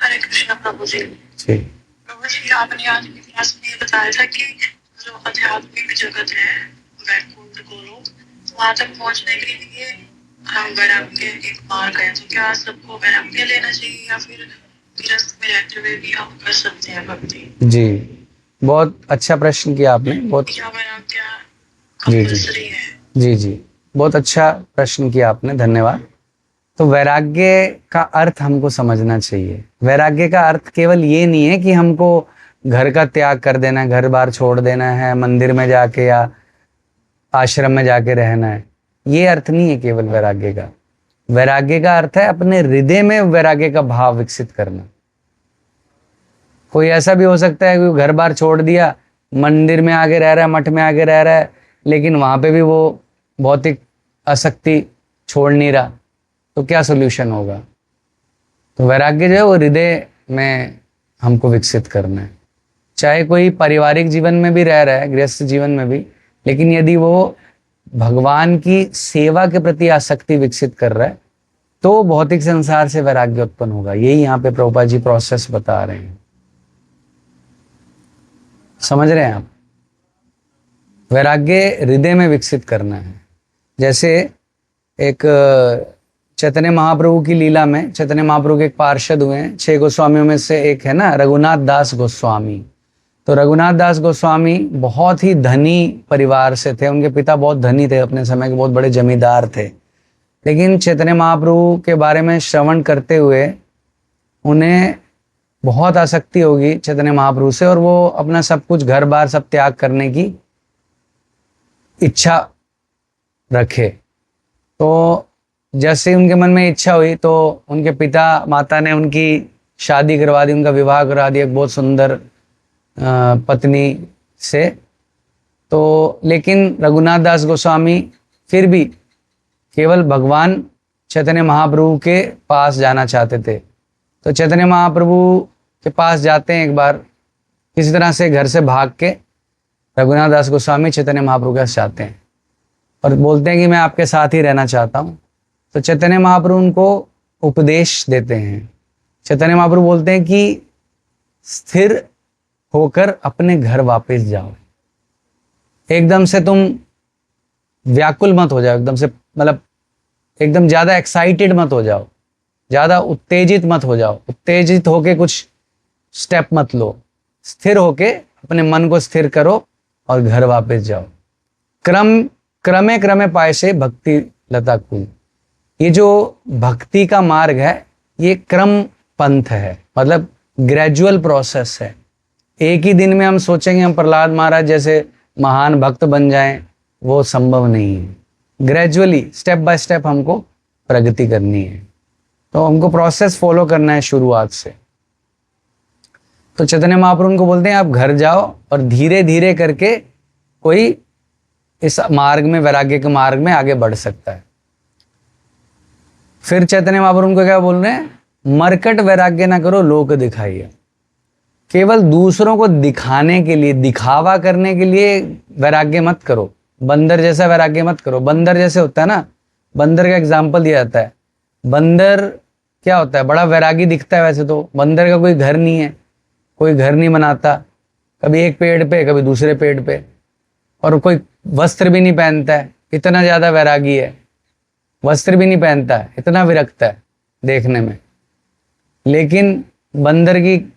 हरे कृष्ण प्रभु जी। जी प्रभु जी, आपने आज की क्लास में ये बताया था कि जो आध्यात्मिक जगत है, वैकुंठ गोलोक, वहां तक पहुंचने के लिए हम वैराग्य एक मार्ग है। तो क्या सबको वैराग्य लेना चाहिए या फिर गृहस्थ में रहते हुए भी हम कर सकते हैं भक्ति? जी, बहुत अच्छा प्रश्न किया आपने। बहुत क्या वैराग्य जी कंपल्सरी है? जी जी, बहुत अच्छा प्रश्न किया आपने, धन्यवाद। तो वैराग्य का अर्थ हमको समझना चाहिए। वैराग्य का अर्थ केवल ये नहीं है कि हमको घर का त्याग कर देना है, घर बार छोड़ देना है, मंदिर में जाके या आश्रम में जाके रहना है, ये अर्थ नहीं है केवल वैराग्य का। वैराग्य का अर्थ है अपने हृदय में वैराग्य का भाव विकसित करना। कोई ऐसा भी हो सकता है कि घर बार छोड़ दिया, मंदिर में आके रह रहा है, मठ में आके रह रहा है, लेकिन वहां पे भी वो भौतिक आसक्ति छोड़ नहीं रहा, तो क्या सोल्यूशन होगा? तो वैराग्य जो है वो हृदय में हमको विकसित करना है। चाहे कोई पारिवारिक जीवन में भी रह रहा है, गृहस्थ जीवन में भी, लेकिन यदि वो भगवान की सेवा के प्रति आसक्ति विकसित कर रहा है तो भौतिक संसार से वैराग्य उत्पन्न होगा। यही यहाँ पे प्रभुपाद जी प्रोसेस बता रहे हैं। समझ रहे हैं आप? वैराग्य हृदय में विकसित करना है। जैसे एक चैतन्य महाप्रभु की लीला में, चैतन्य महाप्रभु के एक पार्षद हुए हैं, 6 गोस्वामियों में से एक है ना रघुनाथ दास गोस्वामी। तो रघुनाथ दास गोस्वामी बहुत ही धनी परिवार से थे, उनके पिता बहुत धनी थे, अपने समय के बहुत बड़े जमींदार थे। लेकिन चैतन्य महाप्रभु के बारे में श्रवण करते हुए उन्हें बहुत आसक्ति होगी चैतन्य महाप्रभु से, और वो अपना सब कुछ घर बार सब त्याग करने की इच्छा रखे। तो जैसे उनके मन में इच्छा हुई तो उनके पिता माता ने उनकी शादी करवा दी, उनका विवाह करा दिया एक बहुत सुंदर पत्नी से। तो लेकिन रघुनाथ दास गोस्वामी फिर भी केवल भगवान चैतन्य महाप्रभु के पास जाना चाहते थे। तो चैतन्य महाप्रभु के पास जाते हैं एक बार, किसी तरह से घर से भाग के रघुनाथ दास गोस्वामी चैतन्य महाप्रभु के पास जाते हैं और बोलते हैं कि मैं आपके साथ ही रहना चाहता हूँ। तो चैतन्य महाप्रभु उनको उपदेश देते हैं। चैतन्य महाप्रभु बोलते हैं कि स्थिर होकर अपने घर वापस जाओ, एकदम से तुम व्याकुल मत हो जाओ, एकदम से मतलब एकदम ज़्यादा एक्साइटेड मत हो जाओ, ज़्यादा उत्तेजित मत हो जाओ, उत्तेजित होके कुछ स्टेप मत लो, स्थिर होके अपने मन को स्थिर करो और घर वापस जाओ। क्रमे क्रमे पाए से भक्ति लता कुल। ये जो भक्ति का मार्ग है ये क्रम पंथ है, मतलब ग्रेजुअल प्रोसेस है। एक ही दिन में हम सोचेंगे हम प्रहलाद महाराज जैसे महान भक्त बन जाएं, वो संभव नहीं है। ग्रेजुअली स्टेप बाय स्टेप हमको प्रगति करनी है, तो हमको प्रोसेस फॉलो करना है शुरुआत से। तो चैतन्य महाप्रभु को बोलते हैं आप घर जाओ और धीरे धीरे करके कोई इस मार्ग में, वैराग्य के मार्ग में आगे बढ़ सकता है। फिर चैतन्य महाप्रभु को क्या बोल रहे हैं? मरकट वैराग्य ना करो, लोक दिखाइए। केवल दूसरों को दिखाने के लिए, दिखावा करने के लिए वैराग्य मत करो। बंदर जैसा वैराग्य मत करो। बंदर जैसे होता है ना, बंदर का एग्जाम्पल दिया जाता है। बंदर क्या होता है? बड़ा वैरागी दिखता है वैसे तो। बंदर का कोई घर नहीं है, कोई घर नहीं बनाता, कभी एक पेड़ पे कभी दूसरे पेड़ पे, और कोई वस्त्र भी नहीं पहनता है, इतना ज़्यादा वैरागी है। वस्त्र भी नहीं पहनता है, इतना विरक्त है देखने में। लेकिन बंदर की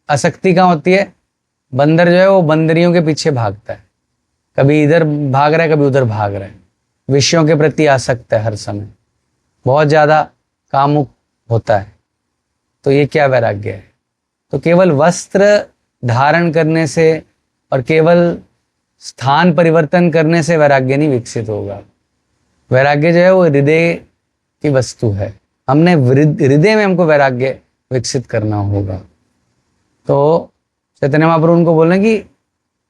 आसक्ति कहाँ होती है? बंदर जो है वो बंदरियों के पीछे भागता है, कभी इधर भाग रहा है कभी उधर भाग रहा है। विषयों के प्रति आसक्त है हर समय, बहुत ज़्यादा कामुक होता है, तो ये क्या वैराग्य है? तो केवल वस्त्र धारण करने से और केवल स्थान परिवर्तन करने से वैराग्य नहीं विकसित होगा। वैराग्य जो है वो हृदय की वस्तु है। हमने हृदय में हमको वैराग्य विकसित करना होगा। तो चैतन्य महाप्रभु उनको बोल रहे हैं कि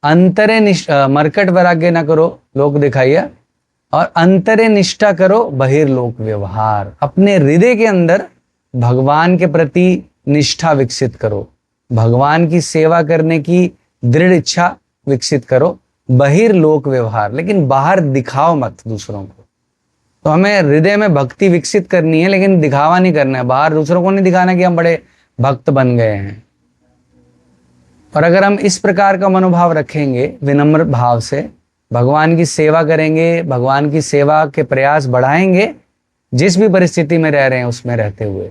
अंतरे मरकट वैराग्य ना करो लोक दिखाइए, और अंतरे निष्ठा करो बहिर्लोक व्यवहार। अपने हृदय के अंदर भगवान के प्रति निष्ठा विकसित करो, भगवान की सेवा करने की दृढ़ इच्छा विकसित करो, बहिर्लोक व्यवहार, लेकिन बाहर दिखाओ मत दूसरों को। तो हमें हृदय में भक्ति विकसित करनी है, लेकिन दिखावा नहीं करना है, बाहर दूसरों को नहीं दिखाना कि हम बड़े भक्त बन गए हैं। और अगर हम इस प्रकार का मनोभाव रखेंगे, विनम्र भाव से भगवान की सेवा करेंगे, भगवान की सेवा के प्रयास बढ़ाएंगे, जिस भी परिस्थिति में रह रहे हैं उसमें रहते हुए,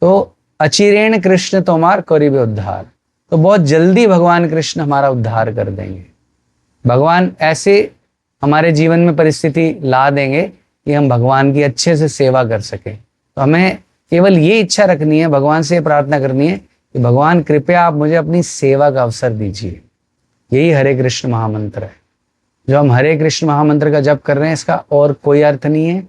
तो अचिरेण कृष्ण तोमार करीबे उद्धार। तो बहुत जल्दी भगवान कृष्ण हमारा उद्धार कर देंगे। भगवान ऐसे हमारे जीवन में परिस्थिति ला देंगे कि हम भगवान की अच्छे से सेवा कर सकें। तो हमें केवल ये इच्छा रखनी है, भगवान से प्रार्थना करनी है कि भगवान कृपया आप मुझे अपनी सेवा का अवसर दीजिए। यही हरे कृष्ण महामंत्र है। जो हम हरे कृष्ण महामंत्र का जप कर रहे हैं, इसका और कोई अर्थ नहीं है,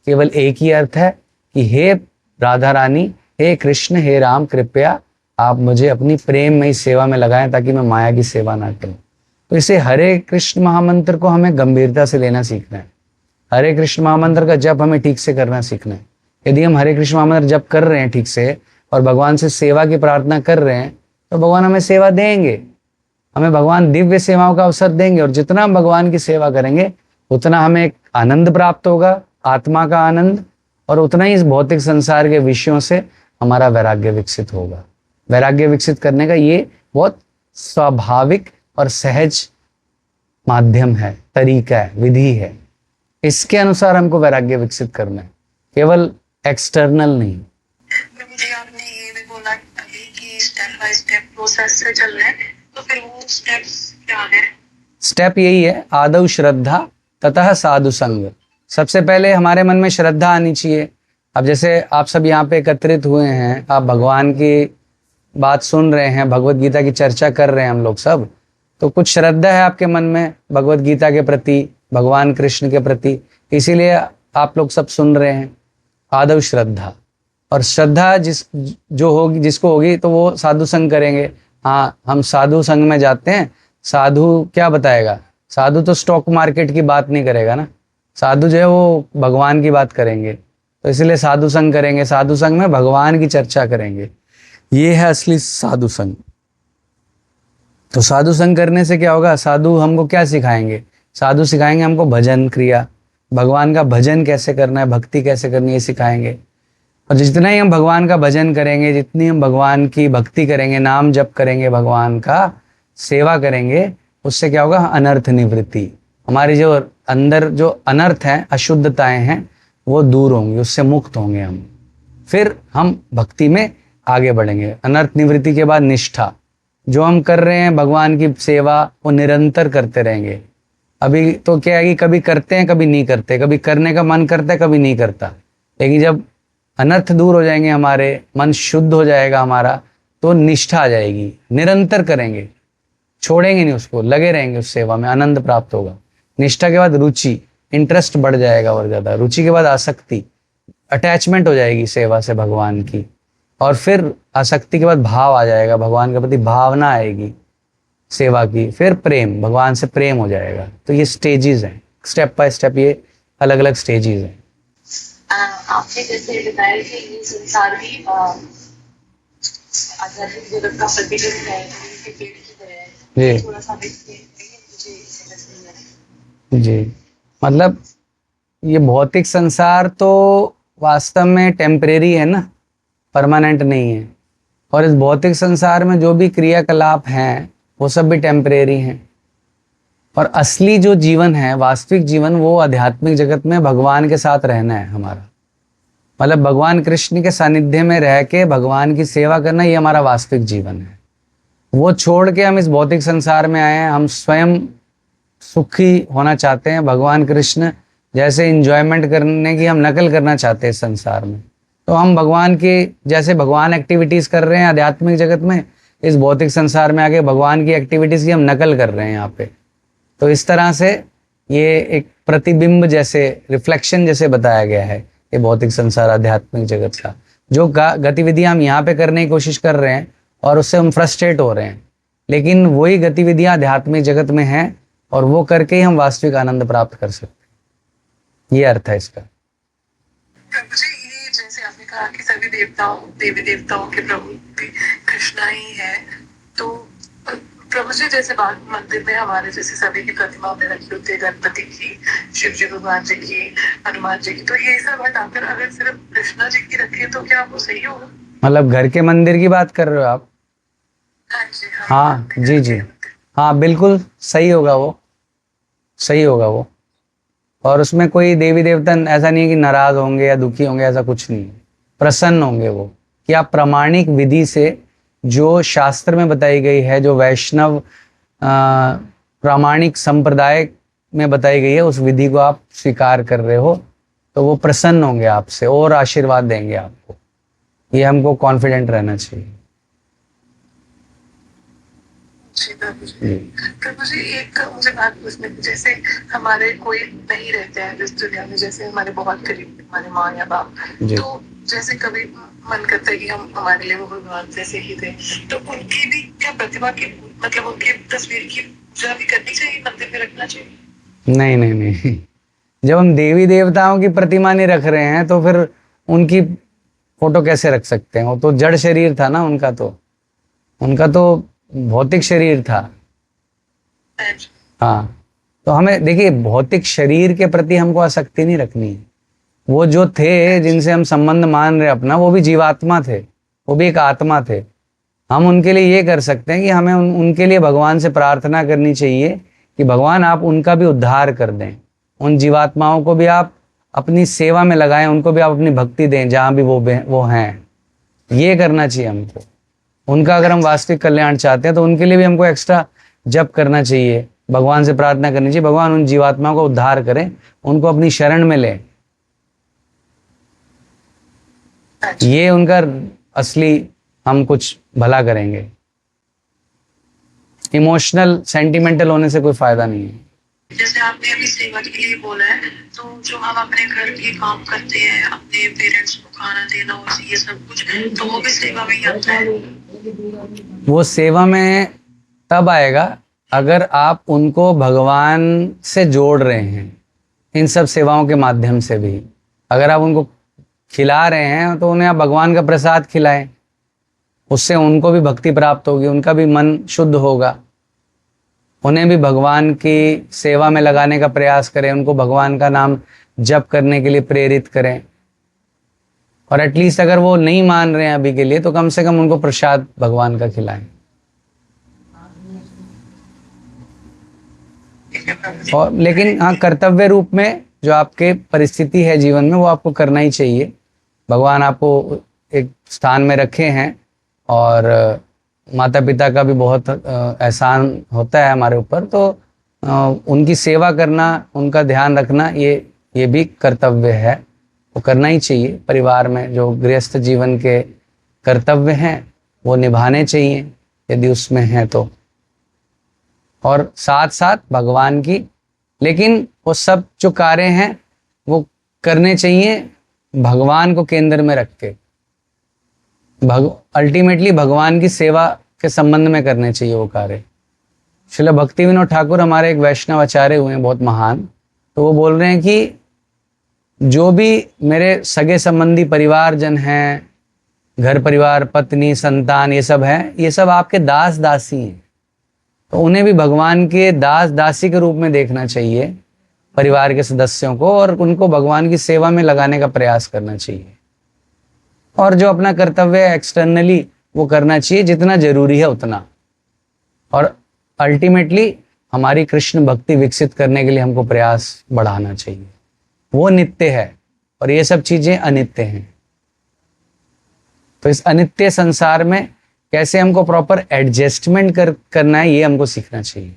केवल एक ही अर्थ है कि हे राधा रानी, हे कृष्ण, हे राम, कृपया आप मुझे अपनी प्रेममयी सेवा में लगाएं ताकि मैं माया की सेवा ना करूं। तो इसे हरे कृष्ण महामंत्र को हमें गंभीरता से लेना सीखना है। हरे कृष्ण महामंत्र का जप हमें ठीक से करना सीखना है। यदि हम हरे कृष्ण महामंत्र जप कर रहे हैं ठीक से और भगवान से सेवा की प्रार्थना कर रहे हैं, तो भगवान हमें सेवा देंगे, हमें भगवान दिव्य सेवाओं का अवसर देंगे। और जितना हम भगवान की सेवा करेंगे उतना हमें एक आनंद प्राप्त होगा, आत्मा का आनंद, और उतना ही इस भौतिक संसार के विषयों से हमारा वैराग्य विकसित होगा। वैराग्य विकसित करने का ये बहुत स्वाभाविक और सहज माध्यम है, तरीका है, विधि है। इसके अनुसार हमको वैराग्य विकसित करना है, केवल एक्सटर्नल नहीं। मुझे आपने ये भी बोला अभी कि स्टेप बाय स्टेप प्रोसेस से चल रहे हैं, तो फिर वो स्टेप्स क्या है? स्टेप यही है, आदौ श्रद्धा ततः साधु संग। सबसे पहले हमारे मन में श्रद्धा आनी चाहिए। अब जैसे आप सब यहाँ पे एकत्रित हुए हैं, आप भगवान की बात सुन रहे हैं, भगवत गीता की चर्चा कर रहे हैं हम लोग सब, तो कुछ श्रद्धा है आपके मन में भगवत गीता के प्रति, भगवान कृष्ण के प्रति, इसीलिए आप लोग सब सुन रहे हैं। आदौ श्रद्धा, और श्रद्धा जिसको होगी तो वो साधु संग करेंगे। हाँ, हम साधु संग में जाते हैं, साधु क्या बताएगा? साधु तो स्टॉक मार्केट की बात नहीं करेगा ना, साधु जो है वो भगवान की बात करेंगे। तो इसलिए साधु संग करेंगे, साधु संग में भगवान की चर्चा करेंगे, ये है असली साधु संग। तो साधु संग करने से क्या होगा? साधु हमको क्या सिखाएंगे? साधु सिखाएंगे हमको भजन क्रिया, भगवान का भजन कैसे करना है, भक्ति कैसे करनी है, ये सिखाएंगे। और जितना ही हम भगवान का भजन करेंगे, जितनी हम भगवान की भक्ति करेंगे, नाम जप करेंगे, भगवान का सेवा करेंगे, उससे क्या होगा? अनर्थ निवृत्ति। हमारी जो अंदर जो अनर्थ हैं, अशुद्धताएं हैं, वो दूर होंगी, उससे मुक्त होंगे हम। फिर हम भक्ति में आगे बढ़ेंगे। अनर्थ निवृत्ति के बाद निष्ठा, जो हम कर रहे हैं भगवान की सेवा, वो निरंतर करते रहेंगे। अभी तो क्या है कि कभी करते हैं, कभी नहीं करते, कभी करने का मन करता है, कभी नहीं करता। लेकिन जब अनर्थ दूर हो जाएंगे, हमारे मन शुद्ध हो जाएगा हमारा, तो निष्ठा आ जाएगी, निरंतर करेंगे, छोड़ेंगे नहीं उसको, लगे रहेंगे उस सेवा में, आनंद प्राप्त होगा। निष्ठा के बाद रुचि, इंटरेस्ट बढ़ जाएगा और ज़्यादा। रुचि के बाद आसक्ति, अटैचमेंट हो जाएगी सेवा से भगवान की। और फिर आसक्ति के बाद भाव आ जाएगा, भगवान के प्रति भावना आएगी सेवा की। फिर प्रेम, भगवान से प्रेम हो जाएगा। तो ये स्टेजेस हैं, स्टेप बाय स्टेप ये अलग अलग स्टेजेस हैं। आपने जैसे बताया कि ये संसार भी आध्यात्मिक जगत का प्रतिबिंब है, पेड़ की तरह है। थोड़ा सा जी, मतलब ये भौतिक संसार तो वास्तव में टेम्परेरी है ना, परमानेंट नहीं है। और इस भौतिक संसार में जो भी क्रियाकलाप हैं वो सब भी टेम्परेरी हैं। और असली जो जीवन है, वास्तविक जीवन, वो आध्यात्मिक जगत में भगवान के साथ रहना है हमारा। मतलब भगवान कृष्ण के सानिध्य में रह के भगवान की सेवा करना, ये हमारा वास्तविक जीवन है। वो छोड़ के हम इस भौतिक संसार में आए हैं, हम स्वयं सुखी होना चाहते हैं। भगवान कृष्ण जैसे इंजॉयमेंट करने की हम नकल करना चाहते हैं संसार में, तो हम भगवान के जैसे भगवान एक्टिविटीज़ कर रहे हैं आध्यात्मिक जगत में, इस भौतिक संसार में आके भगवान की एक्टिविटीज़ की हम नकल कर रहे हैं यहाँ पे। तो इस तरह से ये एक प्रतिबिंब जैसे, रिफ्लेक्शन जैसे बताया गया है ये भौतिक संसार आध्यात्मिक जगत का। जो गतिविधियां हम यहाँ पे करने की कोशिश कर रहे हैं और उससे हम फ्रस्ट्रेट हो रहे हैं, लेकिन वही गतिविधियां आध्यात्मिक जगत में हैं और वो करके ही हम वास्तविक आनंद प्राप्त कर सकते हैं। ये अर्थ है इसका। प्रभु जी, ये जैसे आपने कहा कि सभी देवी देवताओं के प्रभु भी कृष्णा ही है, तो प्रभु जी जैसे बात मंदिर में हमारे जैसे सभी की प्रतिमा में रखी होती है, गणपति की, शिव जी भगवान जी की, हनुमान जी की, तो ये सब हटाकर अगर सिर्फ कृष्णा जी की रखे तो क्या वो सही होगा? मतलब घर के मंदिर की बात कर रहे हो आप? हाँ जी, हाँ जी जी, हाँ बिल्कुल सही होगा, वो सही होगा वो। और उसमें कोई देवी देवता ऐसा नहीं है कि नाराज होंगे या दुखी होंगे, ऐसा कुछ नहीं है। प्रसन्न होंगे वो कि आप प्रामाणिक विधि से, जो शास्त्र में बताई गई है, जो वैष्णव प्रामाणिक संप्रदाय में बताई गई है, उस विधि को आप स्वीकार कर रहे हो, तो वो प्रसन्न होंगे आपसे और आशीर्वाद देंगे आपको। ये हमको कॉन्फिडेंट रहना चाहिए। जी प्रभु जी। प्रभु जी, एक मुझे बात पूछनी थी, जैसे हमारे कोई नहीं रहते हैं इस दुनिया में, जैसे हमारे बहुत करीब हमारे माँ या बाप, तो जैसे कभी मन करता है कि हम हमारे लिए वो भगवान जैसे ही थे, तो उनकी भी क्या प्रतिमा की, मतलब उनकी तस्वीर की पूजा भी करनी चाहिए, मंदिर में रखना चाहिए? नहीं नहीं नहीं, जब हम देवी देवताओं की प्रतिमा नहीं रख रहे हैं तो फिर उनकी फोटो कैसे रख सकते हैं? वो तो जड़ शरीर था ना उनका, तो भौतिक शरीर था। हाँ, तो हमें देखिए भौतिक शरीर के प्रति हमको आसक्ति नहीं रखनी है। वो जो थे जिनसे हम संबंध मान रहे अपना, वो भी जीवात्मा थे, वो भी एक आत्मा थे। हम उनके लिए ये कर सकते हैं कि हमें उनके लिए भगवान से प्रार्थना करनी चाहिए कि भगवान आप उनका भी उद्धार कर दें, उन जीवात्माओं को भी आप अपनी सेवा में लगाएं, उनको भी आप अपनी भक्ति दें जहाँ भी वो हैं। ये करना चाहिए हमको। उनका अगर हम वास्तविक कल्याण चाहते हैं तो उनके लिए भी हमको एक्स्ट्रा जप करना चाहिए, भगवान से प्रार्थना करनी चाहिए, भगवान उन जीवात्माओं को उद्धार करें, उनको अपनी शरण में लें। ये उनका असली हम कुछ भला करेंगे। इमोशनल सेंटिमेंटल होने से कोई फायदा नहीं है। जैसे आपने अभी सेवा के लिए बोला है, तो जो हम अपने घर के काम करते हैं, अपने पेरेंट्स को खाना देना और ये सब कुछ, तो वो भी सेवा में ही आता है? वो सेवा में तब आएगा अगर आप उनको भगवान से जोड़ रहे हैं। इन सब सेवाओं के माध्यम से भी अगर आप उनको खिला रहे हैं तो उन्हें आप भगवान का प्रसाद खिलाएं, उससे उनको भी भक्ति प्राप्त होगी, उनका भी मन शुद्ध होगा। उन्हें भी भगवान की सेवा में लगाने का प्रयास करें, उनको भगवान का नाम जप करने के लिए प्रेरित करें। और एटलीस्ट अगर वो नहीं मान रहे हैं अभी के लिए, तो कम से कम उनको प्रसाद भगवान का खिलाएं। और लेकिन हाँ, कर्तव्य रूप में जो आपके परिस्थिति है जीवन में, वो आपको करना ही चाहिए। भगवान आपको एक स्थान में रखे हैं और माता पिता का भी बहुत एहसान होता है हमारे ऊपर, तो उनकी सेवा करना, उनका ध्यान रखना, ये भी कर्तव्य है, वो करना ही चाहिए। परिवार में जो गृहस्थ जीवन के कर्तव्य हैं वो निभाने चाहिए यदि उसमें हैं तो, और साथ साथ भगवान की। लेकिन वो सब जो कार्य हैं वो करने चाहिए भगवान को केंद्र में रख के, अल्टीमेटली भगवान की सेवा के संबंध में करने चाहिए वो कार्य। श्रील भक्ति विनोद ठाकुर हमारे एक वैष्णव आचार्य हुए हैं बहुत महान, तो वो बोल रहे हैं कि जो भी मेरे सगे संबंधी परिवारजन हैं, घर परिवार, पत्नी, संतान, ये सब हैं, ये सब आपके दास दासी हैं, तो उन्हें भी भगवान के दास दासी के रूप में देखना चाहिए, परिवार के सदस्यों को, और उनको भगवान की सेवा में लगाने का प्रयास करना चाहिए। और जो अपना कर्तव्य है एक्सटर्नली वो करना चाहिए जितना जरूरी है उतना, और अल्टीमेटली हमारी कृष्ण भक्ति विकसित करने के लिए हमको प्रयास बढ़ाना चाहिए। वो नित्य है और ये सब चीजें अनित्य हैं। तो इस अनित्य संसार में कैसे हमको प्रॉपर एडजस्टमेंट करना है, ये हमको सीखना चाहिए।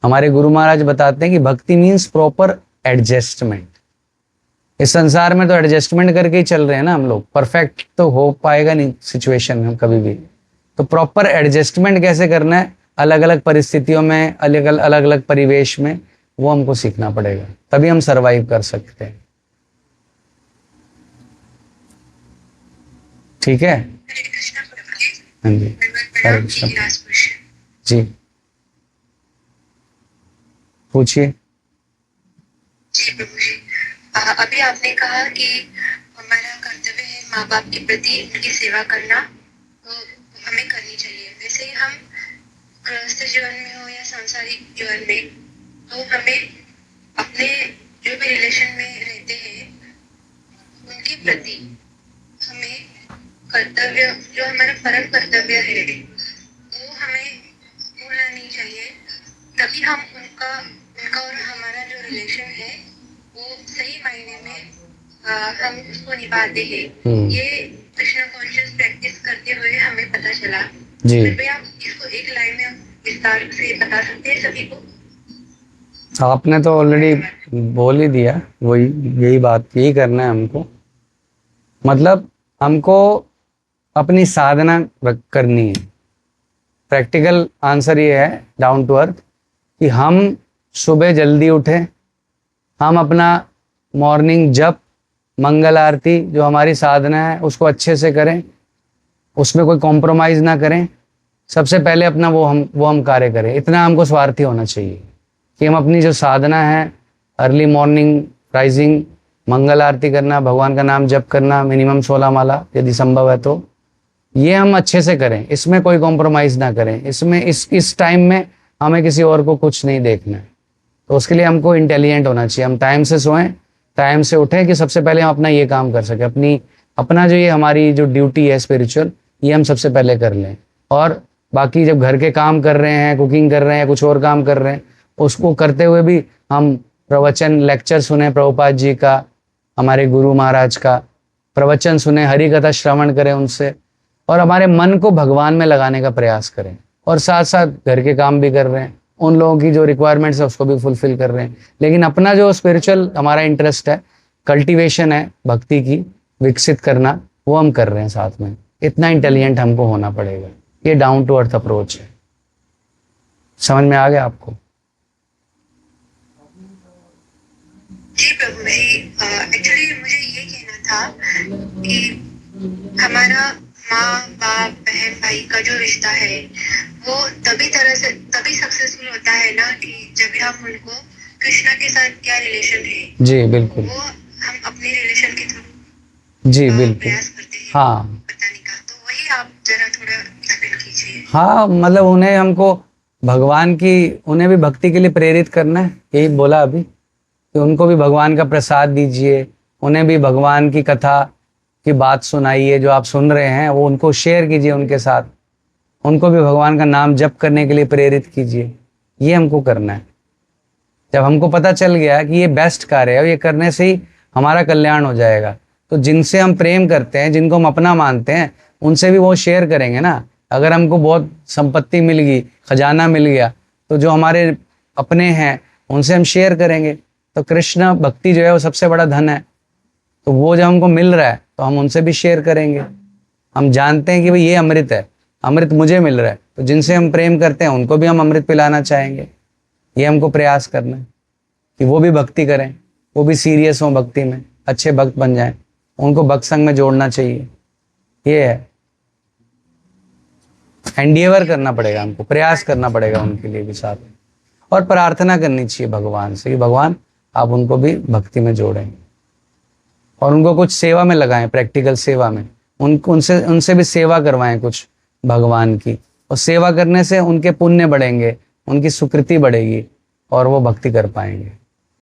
हमारे गुरु महाराज बताते हैं कि भक्ति मीन्स प्रॉपर एडजस्टमेंट। इस संसार में तो एडजस्टमेंट करके ही चल रहे हैं ना हम लोग, परफेक्ट तो हो पाएगा नहीं सिचुएशन में कभी भी। तो प्रॉपर एडजस्टमेंट कैसे करना है अलग अलग परिस्थितियों में, अलग अलग परिवेश में, वो हमको सीखना पड़ेगा, तभी हम सरवाइव कर सकते हैं। ठीक है, हरे कृष्णा प्रभु जी। हाँ जी, मेरा हरे कृष्ण। लास्ट क्वेश्चन जी पूछिए। जी प्रभु जी, अभी आपने कहा कि हमारा कर्तव्य है माँ बाप के प्रति उनकी सेवा करना, तो हमें करनी चाहिए। वैसे ही हम गृहस्थ जीवन में हो या सांसारिक जीवन में, तो हमें अपने जो भी रिलेशन में रहते हैं उनके प्रति हमें कर्तव्य, जो हमारा परम कर्तव्य है, वो हमें भूलना नहीं चाहिए। तभी हम उनका उनका और हमारा जो रिलेशन है वो सही मायने में हम उसको निभाते हैं। ये कृष्ण कॉन्शियस प्रैक्टिस करते हुए हमें पता चला। जी। कृपया आप इसको एक लाइन में विस्तार से बता सकते हैं सभी को? आपने तो ऑलरेडी बोल ही दिया, वही यही बात, यही करना है हमको। मतलब हमको अपनी साधना करनी है। प्रैक्टिकल आंसर ये है डाउन टू अर्थ कि हम सुबह जल्दी उठें, हम अपना मॉर्निंग जप, मंगल आरती जो हमारी साधना है उसको अच्छे से करें, उसमें कोई कॉम्प्रोमाइज़ ना करें। सबसे पहले अपना वो हम कार्य करें। इतना हमको स्वार्थी होना चाहिए कि हम अपनी जो साधना है, अर्ली मॉर्निंग राइजिंग, मंगल आरती करना, भगवान का नाम जप करना, मिनिमम 16 माला यदि संभव है तो, ये हम अच्छे से करें, इसमें कोई कॉम्प्रोमाइज़ ना करें। इसमें इस टाइम में हमें किसी और को कुछ नहीं देखना है। तो उसके लिए हमको इंटेलिजेंट होना चाहिए। हम टाइम से सोएं, टाइम से उठें कि सबसे पहले हम अपना ये काम कर सकें। अपना जो ये हमारी जो ड्यूटी है स्पिरिचुअल, ये हम सबसे पहले कर लें। और बाकी जब घर के काम कर रहे हैं, कुकिंग कर रहे हैं, कुछ और काम कर रहे हैं, उसको करते हुए भी हम प्रवचन लेक्चर सुने प्रभुपाद जी का, हमारे गुरु महाराज का प्रवचन सुने, हरि कथा श्रवण करें उनसे, और हमारे मन को भगवान में लगाने का प्रयास करें। और साथ साथ घर के काम भी कर रहे हैं, उन लोगों की जो रिक्वायरमेंट्स है उसको भी फुलफिल कर रहे हैं। लेकिन अपना जो स्पिरिचुअल हमारा इंटरेस्ट है, कल्टीवेशन है भक्ति की, विकसित करना, वो हम कर रहे हैं साथ में। इतना इंटेलिजेंट हमको होना पड़ेगा। ये डाउन टू अर्थ अप्रोच है। समझ में आ गया आपको? जी प्रभु जी, एक्चुअली मुझे ये कहना था कि हमारा माँ बाप बहन भाई का जो रिश्ता है वो तभी सक्सेसफुल होता है ना कि जब हम उनको कृष्णा के साथ क्या रिलेशन है, जी बिल्कुल, वो हम अपने रिलेशन के थ्रू जी बिल्कुल, प्रयास करते हैं हाँ बताने का। तो वही आप जरा थोड़ा एक्सप्लेन कीजिए। हाँ, मतलब उन्हें हमको भगवान की, उन्हें भी भक्ति के लिए प्रेरित करना है। यही बोला अभी कि उनको भी भगवान का प्रसाद दीजिए, उन्हें भी भगवान की कथा की बात सुनाइए, जो आप सुन रहे हैं वो उनको शेयर कीजिए उनके साथ, उनको भी भगवान का नाम जप करने के लिए प्रेरित कीजिए। ये हमको करना है। जब हमको पता चल गया कि ये बेस्ट कार्य है और ये करने से ही हमारा कल्याण हो जाएगा, तो जिनसे हम प्रेम करते हैं, जिनको हम अपना मानते हैं, उनसे भी वो शेयर करेंगे ना। अगर हमको बहुत संपत्ति मिल गई, खजाना मिल गया, तो जो हमारे अपने हैं उनसे हम शेयर करेंगे। तो कृष्ण भक्ति जो है वो सबसे बड़ा धन है। तो वो जब हमको मिल रहा है तो हम उनसे भी शेयर करेंगे। हम जानते हैं कि भाई ये अमृत है, अमृत मुझे मिल रहा है, तो जिनसे हम प्रेम करते हैं उनको भी हम अमृत पिलाना चाहेंगे। ये हमको प्रयास करना है कि वो भी भक्ति करें, वो भी सीरियस हों भक्ति में, अच्छे भक्त बन जाएं, उनको भक्त संग में जोड़ना चाहिए। ये है, एंडिएवर करना पड़ेगा हमको, प्रयास करना पड़ेगा उनके लिए भी साथ में। और प्रार्थना करनी चाहिए भगवान से कि भगवान आप उनको भी भक्ति में जोड़ें और उनको कुछ सेवा में लगाएं, प्रैक्टिकल सेवा में। उनसे भी सेवा करवाएं कुछ भगवान की, और सेवा करने से उनके पुण्य बढ़ेंगे, उनकी सुकृति बढ़ेगी और वो भक्ति कर पाएंगे।